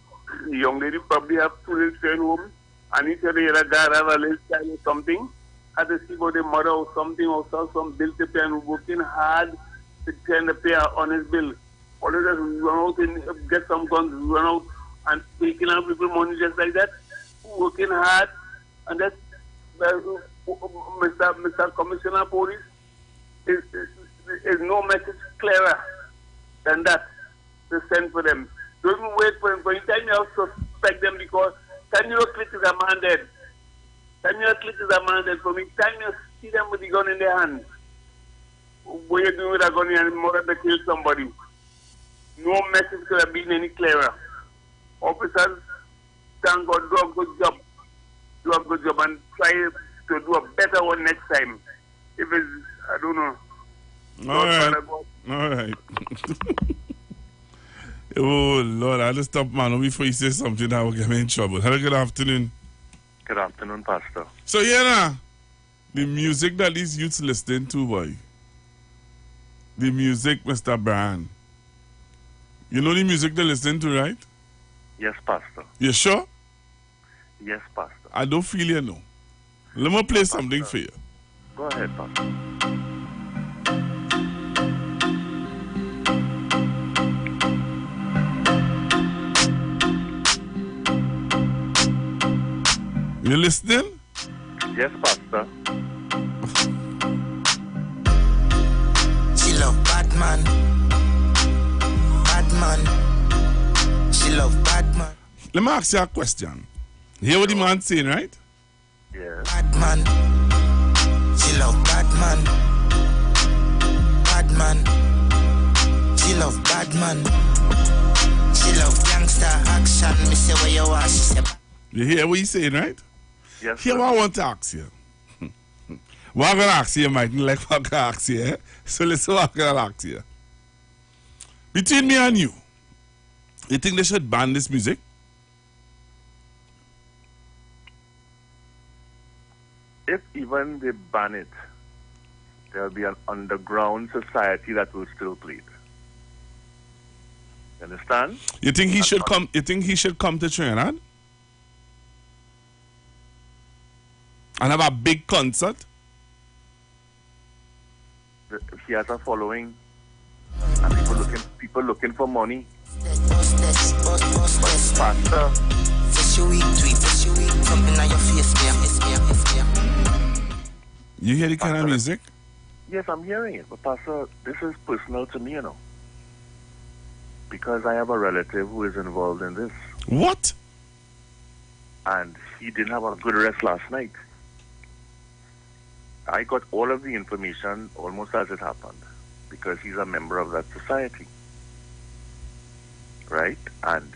the young lady probably have 2 little children home, and if the other guy have a little child or something, had to see about the mother or something, or some bill to pay, and working hard to try to pay on his bill. Or they just run out and get some guns, run out and taking out people money just like that, working hard, and that's Mr. Commissioner Police is no message clearer than that to send for them. Don't even wait for him. For you time you have to suspect them, because time you click is a man dead. Time you click is a man dead. For me, time you see them with the gun in their hand. What you doing with a gun in your hand in order to kill somebody? No message could have been any clearer. Officers, thank God, do a good job. do a good job and try to do a better one next time. If it's, I don't know. All right. Oh, Lord, I'll just stop, man, before you say something that will get me in trouble. Hello, good afternoon. Good afternoon, Pastor. So, yeah, the music that these youths listening to, boy. The music, Mr. Brian. You know the music they're listening to, right? Yes, Pastor. You sure? Yes, Pastor. I don't feel you know. Let me play something for you. Go ahead, Pastor. You listening? Yes, Pastor. She love Batman. Batman. She love Batman. Let me ask you a question. Hear what the man's saying, right? Yeah. Batman. She love Batman. Batman. She love Batman. She love gangster action. Me say where you are. She say. You hear what he's saying, right? Yes. Here, what I want to ask you. What I'm going to ask you, Mike, like what I'm going to ask you, eh? So listen what I'm going to ask you. Between me and you think they should ban this music? If even they ban it, there'll be an underground society that will still play it. You understand? You think he should come? You think he should come to Trinidad and have a big concert? He has a following, and people looking for money. Pastor. You hear the kind of music? Yes, I'm hearing it. But Pastor, this is personal to me, you know. Because I have a relative who is involved in this. What? And he didn't have a good rest last night. I got all of the information almost as it happened. Because he's a member of that society. Right? And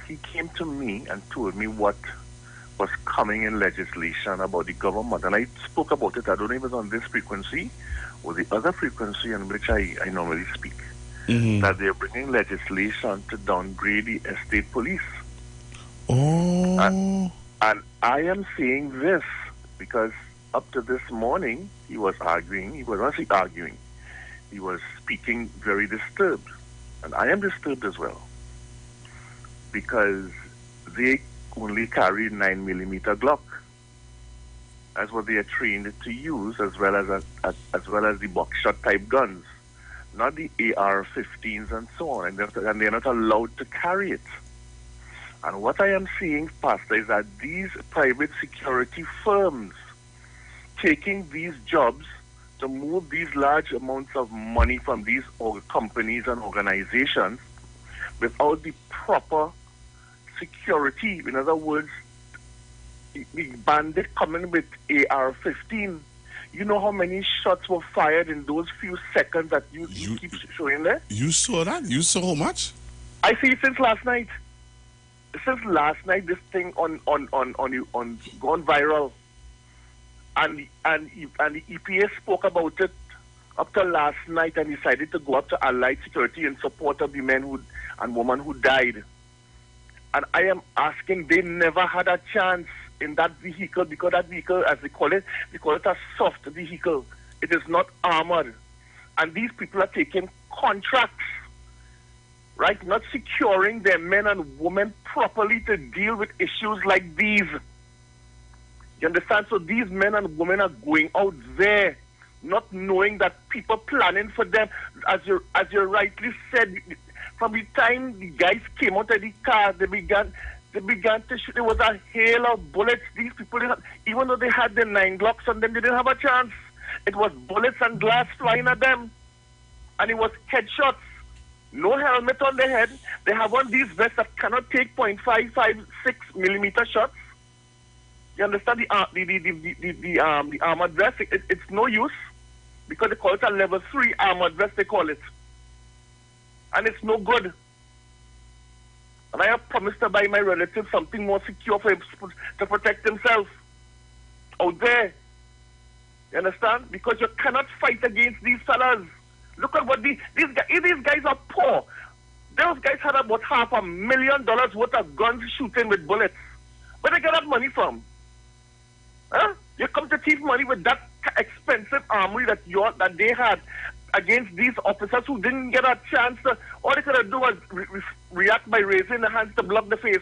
he came to me and told me what was coming in legislation about the government. And I spoke about it. I don't know if it was on this frequency or the other frequency on which I normally speak. Mm-hmm. That they're bringing legislation to downgrade the estate police. Oh. And I am saying this because up to this morning, he was arguing. He was actually arguing. He was speaking very disturbed. And I am disturbed as well. Because they only carry 9mm Glock. That's what they are trained to use, as well as the buckshot type guns, not the AR-15s and so on. And they're not allowed to carry it. And what I am seeing, Pastor, is that these private security firms taking these jobs to move these large amounts of money from these companies and organizations without the proper security. In other words, the bandit coming with AR-15. You know how many shots were fired in those few seconds that you keep showing there? You saw that? You saw how much? I see it since last night. Since last night, this thing on gone viral, and the EPA spoke about it up to last night and decided to go up to Allied Security in support of the men and woman who died. And I am asking, they never had a chance in that vehicle, because that vehicle, as they call it a soft vehicle. It is not armored. And these people are taking contracts, right? Not securing their men and women properly to deal with issues like these. You understand? So these men and women are going out there not knowing that people planning for them. As you rightly said, from the time the guys came out of the car, they began to shoot. There was a hail of bullets. These people, even though they had their 9 Glocks on them, they didn't have a chance. It was bullets and glass flying at them. And it was headshots. No helmet on their head. They have on these vests that cannot take .556mm shots. You understand? The armored vest, it's no use, because they call it a level 3 armored vest, they call it. And it's no good. And I have promised to buy my relative something more secure for him to protect himself out there. You understand? Because you cannot fight against these fellas. Look at what these guys are poor. Those guys had about $500,000 worth of guns shooting with bullets. Where they get that money from? Huh? You come to thief money with that expensive armory that they had against these officers who didn't get a chance to. All they could have done was react by raising their hands to block the face.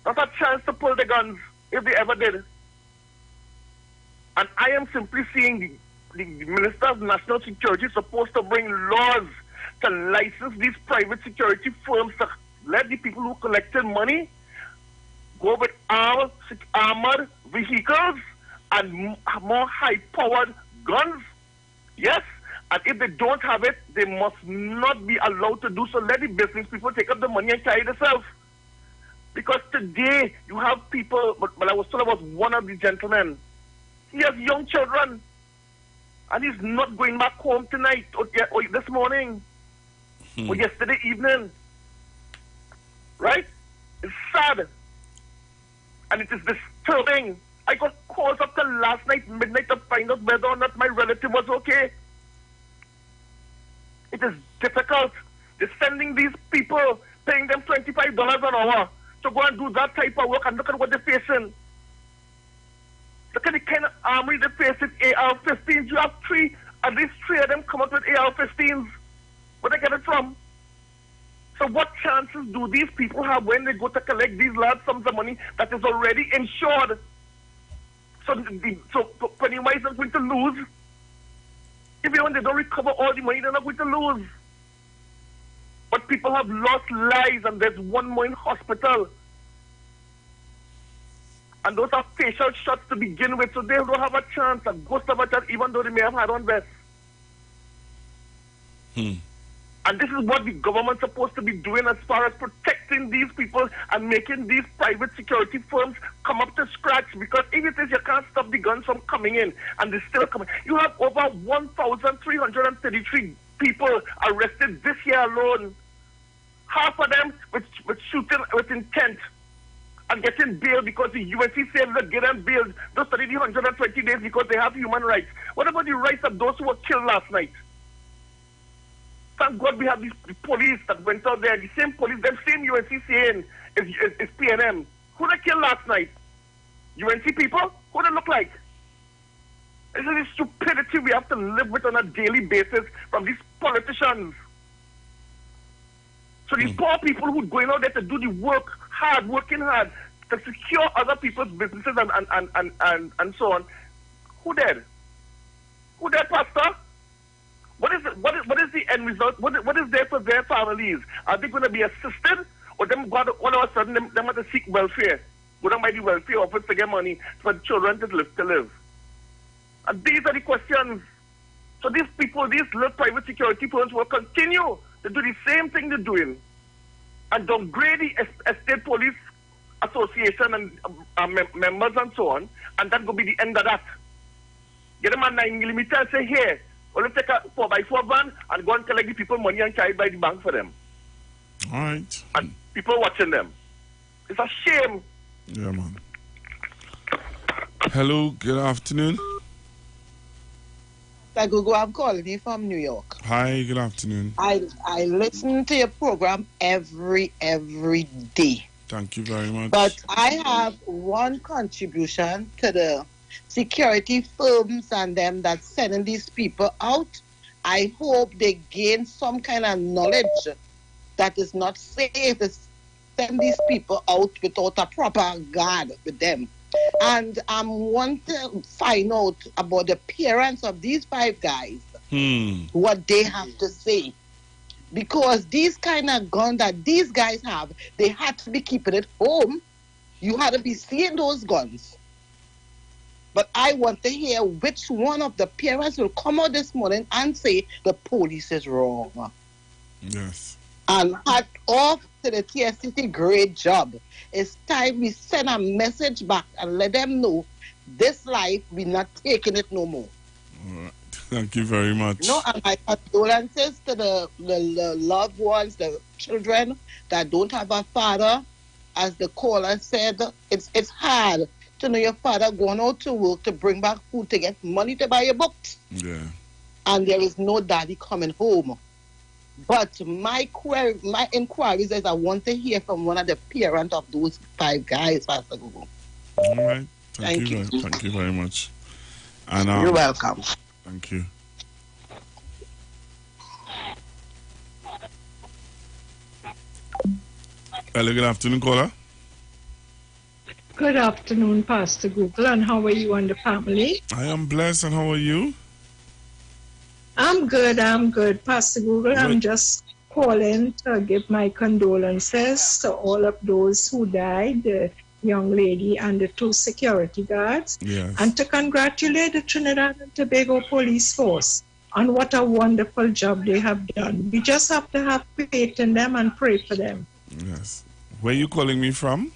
Not a chance to pull the guns if they ever did. And I am simply seeing the Minister of National Security is supposed to bring laws to license these private security firms to let the people who collected money go with armored vehicles and more high-powered guns. Yes, and if they don't have it, they must not be allowed to do so. Let the business people take up the money and carry it themselves. Because today, you have people, but I was told about one of the gentlemen. He has young children, and he's not going back home tonight or this morning or yesterday evening. Right? It's sad. And it is disturbing. I got calls up till last night, midnight, to find out whether or not my relative was okay. It is difficult. They're sending these people, paying them $25 an hour to go and do that type of work, and look at what they're facing. Look at the kind of armory they face with AR-15s. You have at least three of them come up with AR-15s. Where they get it from? So what chances do these people have when they go to collect these large sums of money that is already insured? So Pennywise is not going to lose. Even when they don't recover all the money, they're not going to lose. But people have lost lives, and there's one more in hospital. And those are facial shots to begin with, so they don't have a chance, a ghost of a chance, even though they may have had on vests. And this is what the government's supposed to be doing as far as protecting these people and making these private security firms come up to scratch. Because if it is, you can't stop the guns from coming in, and they're still coming. You have over 1,333 people arrested this year alone. Half of them with shooting with intent and getting bail because the UNC said that get them bailed. Those study the 120 days because they have human rights. What about the rights of those who were killed last night? Thank God we have the police that went out there. The same police, them same UNC saying is PNM. Who they killed last night? UNC people? Who they look like? This is the stupidity we have to live with on a daily basis from these politicians. So these poor people who are going out there to do the work, working hard, to secure other people's businesses and so on. Who dead? Who dead, Pastor? What is the end result? What is there for their families? Are they going to be assisted, or them all of a sudden them have to seek welfare? Go down by the welfare office to get money for the children to live. And these are the questions. So these people, these little private security firms will continue to do the same thing they're doing and downgrade the Estate Police Association and members and so on, and that will be the end of that. Get them a 9mm and say, here, let's take a 4x4 van and go and collect the people money and carry it by the bank for them. All right. And people watching them. It's a shame. Yeah, man. Hello, good afternoon. Gugu, I'm calling you from New York. Hi, good afternoon. I listen to your program every day. Thank you very much. But I have one contribution to the security firms and them that's sending these people out. I hope they gain some kind of knowledge that is not safe to send these people out without a proper guard with them. And I want to find out about the parents of these 5 guys, what they have to say. Because these kind of guns that these guys have, they had to be keeping it home. You had to be seeing those guns. But I want to hear which one of the parents will come out this morning and say the police is wrong. Yes. And hat off to the TSCT, great job. It's time we send a message back and let them know this life, we're not taking it no more. All right. Thank you very much. No, and my condolences to the loved ones, the children that don't have a father. As the caller said, it's hard to know your father going out to work to bring back food to get money to buy your books. Yeah. And there is no daddy coming home. But my inquiries is I want to hear from one of the parents of those 5 guys, Pastor Google. All right. Thank you. Thank you very much. And You're welcome. Thank you. Hello, good afternoon, caller. Good afternoon, Pastor Google, and how are you and the family? I am blessed, and how are you? I'm good, Pastor Google. Good. I'm just calling to give my condolences to all of those who died, the young lady and the 2 security guards, Yes. and to congratulate the Trinidad and Tobago Police Force on what a wonderful job they have done. We just have to have faith in them and pray for them. Yes. Where are you calling me from?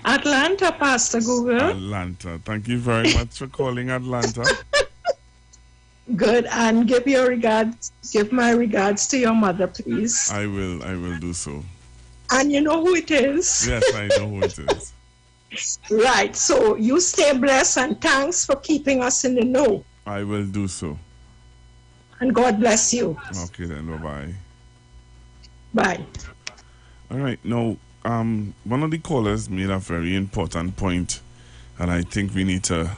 Atlanta, Pastor Google. Atlanta. Thank you very much for calling Atlanta. Good, and give my regards to your mother, please. I will do so. And you know who it is? Yes, I know who it is. Right, so you stay blessed and thanks for keeping us in the know. I will do so. And God bless you. Okay then, bye-bye. Bye. All right, now, one of the callers made a very important point, and I think we need to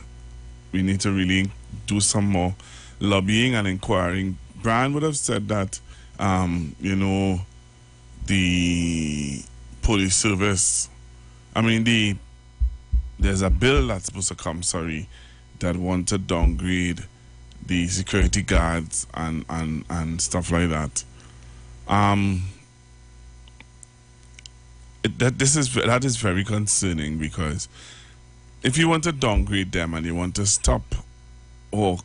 really do some more lobbying and inquiring. Brian would have said that, the police service, there's a bill that's supposed to come, that want to downgrade the security guards and stuff like that. That is very concerning, because if you want to downgrade them and you want to stop, or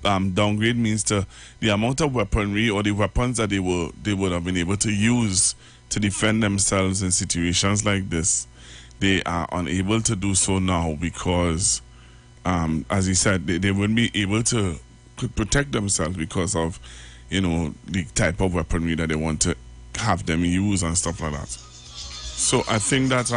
downgrade means to the amount of weaponry or the weapons that they would have been able to use to defend themselves in situations like this, they are unable to do so now because, as he said, they wouldn't be able to protect themselves because of, the type of weaponry that they want to have them use and stuff like that. So I think that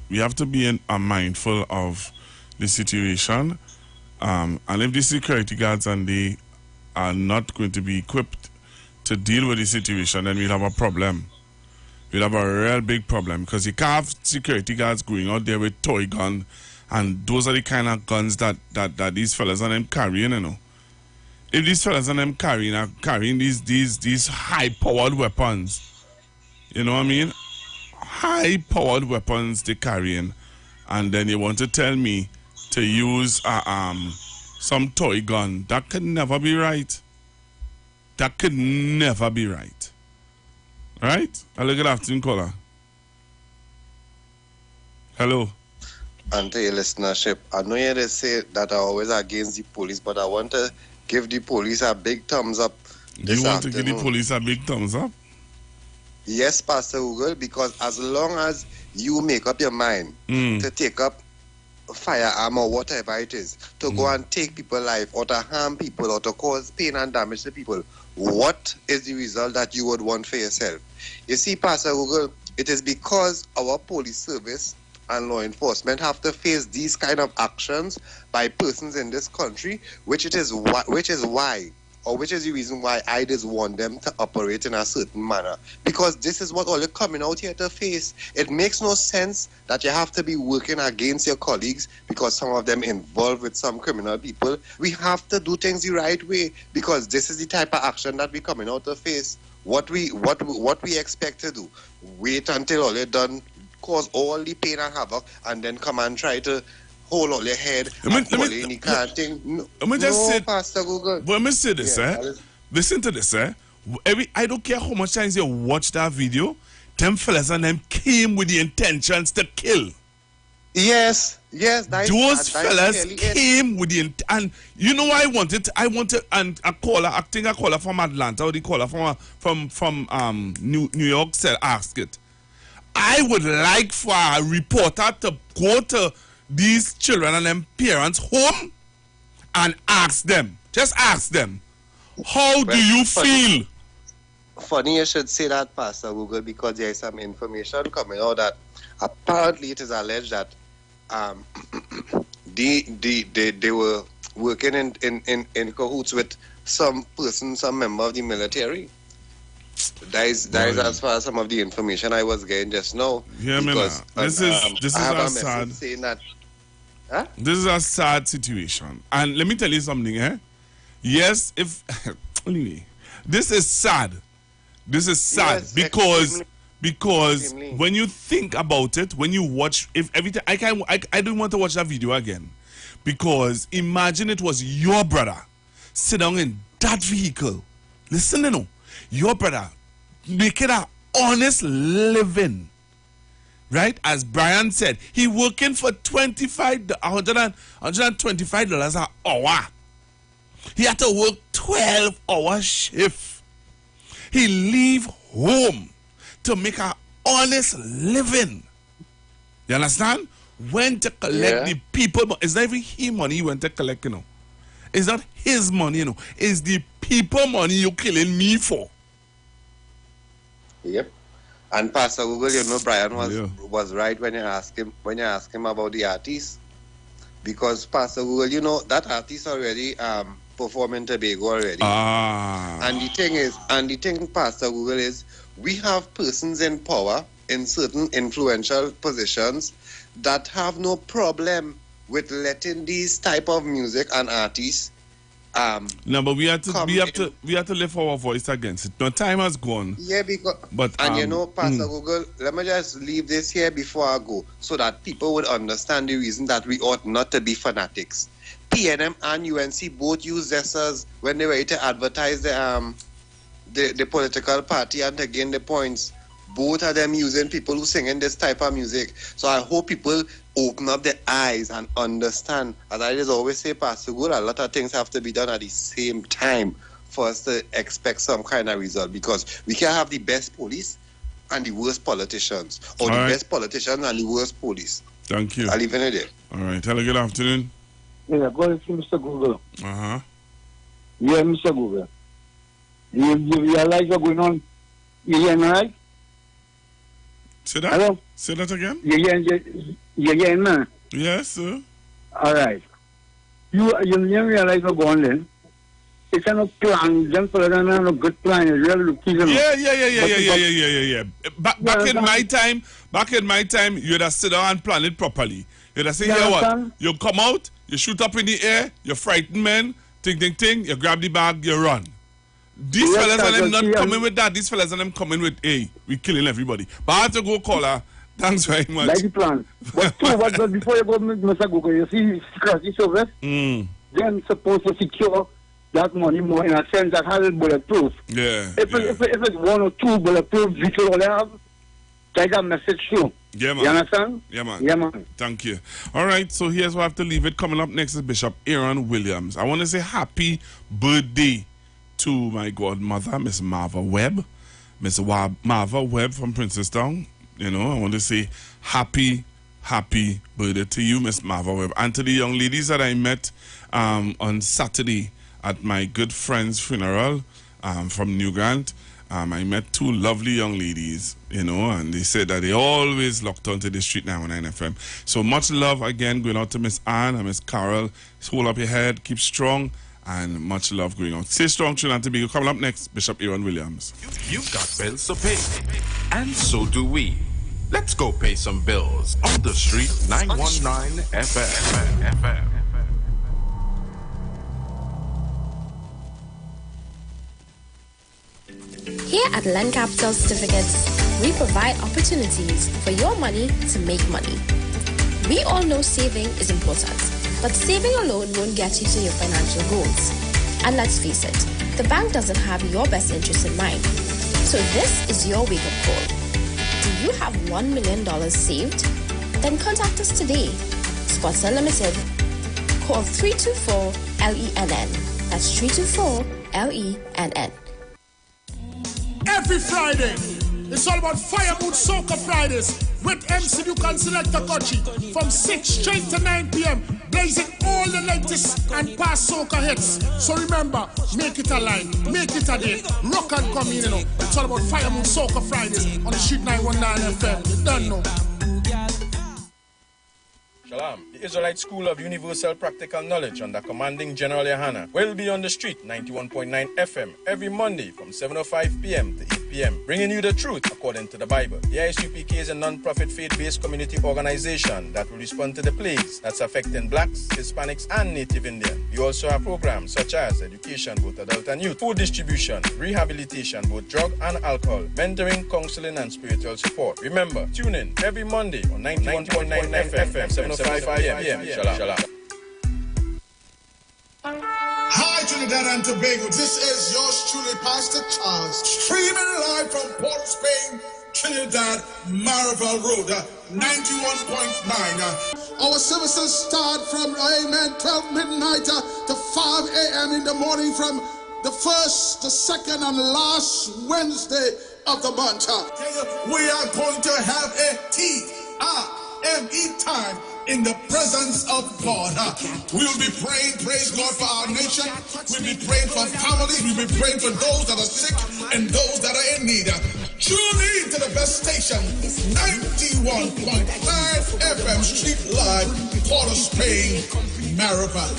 we have to be mindful of the situation, and if the security guards and they are not going to be equipped to deal with the situation, then we'll have a problem. We'll have a real big problem, because you can't have security guards going out there with toy guns, and those are the kind of guns that these fellas and them carrying, If these fellas and them carrying these high-powered weapons, you know what I mean? High-powered weapons they're carrying, and then you want to tell me to use some toy gun. That could never be right. That could never be right. Right? Hello, good afternoon, caller. Hello. And to your listenership, I know you say that I'm always against the police, but I want to give the police a big thumbs up. You want to give the police a big thumbs up? Yes, Pastor Google, because as long as you make up your mind to take up firearm or whatever it is, to go and take people's life or to harm people or to cause pain and damage to people, what is the result that you would want for yourself? You see, Pastor Google, it is because our police service and law enforcement have to face these kind of actions by persons in this country, which is the reason why I just want them to operate in a certain manner. Because this is what all you're coming out here to face. It makes no sense that you have to be working against your colleagues because some of them involved with some criminal people. We have to do things the right way, because this is the type of action that we're coming out to face. What we expect to do, wait until all you're done, cause all the pain and havoc, and then come and try to hold out your head Pastor Google. But let me say this, Listen to this, I don't care how much times you watch that video, them fellas and them came with the intentions to kill. Yes, those fellas came with the and you know why I wanted, and a caller from Atlanta, or the caller from New York said, ask it. I would like for a reporter to go to these children and them parents' home and ask them. Just ask them. How do you feel? Funny you should say that, Pastor Google, because there is some information coming out that apparently it is alleged that they were working in cahoots with some person, some member of the military. That is as far as some of the information I was getting just now. Yeah, because this is a sad saying that. Huh? This is a sad situation, and let me tell you something. Yes, if anyway, this is sad. This is sad because when you think about it, when you watch, if every time I don't want to watch that video again, because imagine it was your brother sit down in that vehicle. Listen, you know, your brother making an honest living, right? As Brian said, he working for $125 an hour. He had to work 12-hour shift. He leave home to make an honest living. You understand? Went to collect the people. It's not even his money he went to collect, you know. It's not his money, you know. It's the people money you killing me for. Yep. And Pastor Google, you know, Brian was right when you ask him about the artist. Because Pastor Google, you know, that artist already performing Tobago already. And the thing, Pastor Google, is we have persons in power in certain influential positions that have no problem with letting these type of music and artists no, but we have to lift our voice against it. No, time has gone. Yeah, because you know, Pastor Google, let me just leave this here before I go, so that people would understand the reason that we ought not to be fanatics. PNM and UNC both use this as when they were to advertise the political party and to gain the points. Both of them using people who sing in this type of music. So I hope people open up their eyes and understand. As I just always say, Pastor Good, a lot of things have to be done at the same time for us to expect some kind of result. Because we can't have the best police and the worst politicians. Or best politicians and the worst police. Thank you. I'll leave it there. All right. Hello, good afternoon. Yeah, go ahead, Mr. Google. Uh-huh. Yeah, Mr. Google. You realize what's going on? You hear me right? Say that? Hello? Say that again? You hear me? Yes, sir. All right. You realize what's going on then? It's not a plan. Them for them a good plan. It's really to kill them. Yeah. Back in my time, you'd have sit down and plan it properly. You'd have say, here what? You come out, you shoot up in the air, you frighten men, ting, you grab the bag, you run. These fellas and them not coming with that. These fellas and them coming with, hey, we killing everybody. But I have to go caller. Thanks very much. Like the plan. But before you go, Mr. Google, you see security service? They're supposed to secure that money more in a sense that has it bulletproof. Yeah. If it's one or two bulletproof vehicles they have, take a message too. Yeah, man. You understand? Yeah, man. Yeah, man. Thank you. All right, so here's where I have to leave it. Coming up next is Bishop Aaron Williams. I want to say happy birthday to my godmother, Miss Marva Webb. Miss Marva Webb from Princestown. You know, I want to say happy birthday to you, Miss Marva Webb. And to the young ladies that I met on Saturday at my good friend's funeral from New Grant. I met two lovely young ladies, you know, and they said that they always locked onto the Street 919 FM. So much love again going out to Miss Ann and Miss Carol. Hold up your head, keep strong, and much love going out. Stay strong, Trinidad Tobago. Coming up next, Bishop Aaron Williams. You've got bills to pay, and so do we. Let's go pay some bills on the Street 919 FM. Here at Land Capital Certificates, we provide opportunities for your money to make money. We all know saving is important, but saving alone won't get you to your financial goals. And let's face it, the bank doesn't have your best interest in mind. So this is your wake-up call. Do you have $1 million saved? Then contact us today. Sponsor Limited. Call 324-LENN. That's 324-LENN. Every Friday, It's all about Fire Mood Soca Fridays with MC Duke and Selector Kochi from 6 straight to 9 p.m. blazing all the latest and past soca hits. So remember, make it a line, make it a day, rock and come in, you know. It's all about Fire Mood Soca Fridays on the Street 919 FM. You don't know. Shalom. The Israelite School of Universal Practical Knowledge under commanding General Yohana will be on the street 91.9 FM every Monday from 7:05 p.m. to 8 p.m. bringing you the truth according to the Bible. The ISUPK is a non-profit faith-based community organization that will respond to the plagues that's affecting blacks, Hispanics, and Native Indian. We also have programs such as education, both adult and youth, food distribution, rehabilitation, both drug and alcohol, mentoring, counseling, and spiritual support. Remember, tune in every Monday on 91.9 FM, 7:05 p.m. Shalom. Hi, Trinidad and Tobago. This is yours truly, Pastor Charles, streaming live from Port of Spain, Trinidad, Marvel Road, 91.9. Our services start from 12 midnight to 5 a.m. in the morning from the first, the second, and last Wednesday of the month. We are going to have a TRME time in the presence of God. We will be praying, praise God, for our nation. We'll be praying for families. We'll be praying for those that are sick and those that are in need. Tune in to the best station, 91.9 FM Street Live, Port of Spain, Maribel.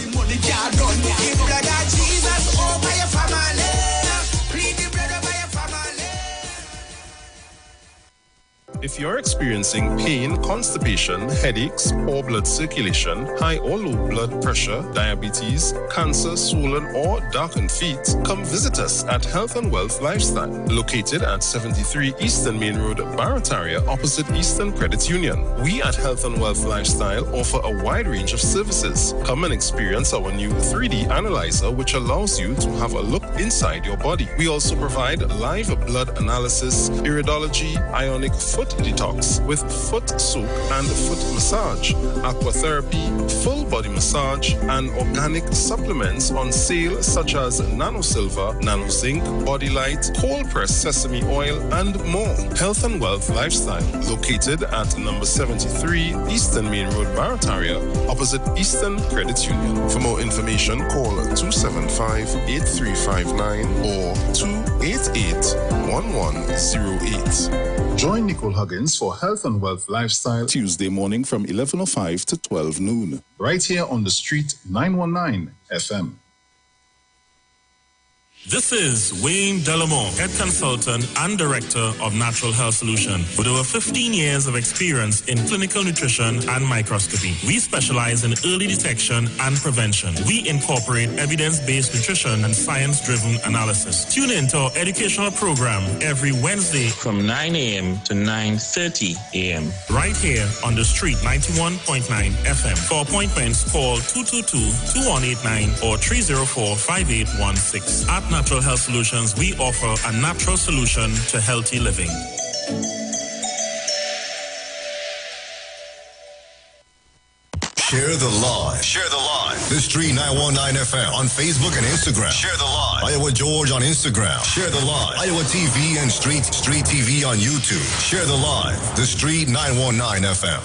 If you're experiencing pain, constipation, headaches, poor blood circulation, high or low blood pressure, diabetes, cancer, swollen or darkened feet, come visit us at Health and Wealth Lifestyle, located at 73 Eastern Main Road, Barataria, opposite Eastern Credit Union. We at Health and Wealth Lifestyle offer a wide range of services. Come and experience our new 3D analyzer, which allows you to have a look inside your body. We also provide live blood analysis, iridology, ionic foot detox with foot soak and foot massage, aquatherapy, full body massage, and organic supplements on sale such as Nano Silver, Nano Zinc, Body Light, cold pressed sesame oil, and more. Health and Wealth Lifestyle, located at number 73 Eastern Main Road, Barataria, opposite Eastern Credit Union. For more information, call 275-8359 or 288-1108. Join Nicole Huggins for Health and Wealth Lifestyle Tuesday morning from 11:05 to 12 noon. Right here on the street 919 FM. This is Wayne Delamore, Head Consultant and Director of Natural Health Solution. With over 15 years of experience in clinical nutrition and microscopy, we specialize in early detection and prevention. We incorporate evidence-based nutrition and science-driven analysis. Tune in to our educational program every Wednesday from 9 a.m. to 9:30 a.m. right here on the street 91.9 FM. For appointments, call 222-2189 or 304-5816. At Natural Health Solutions, we offer a natural solution to healthy living. Share the live. Share the live. The Street 919 FM on Facebook and Instagram. Share the live. Iowa George on Instagram. Share the live. Iowa TV and Street TV on YouTube. Share the live. The Street 919 FM.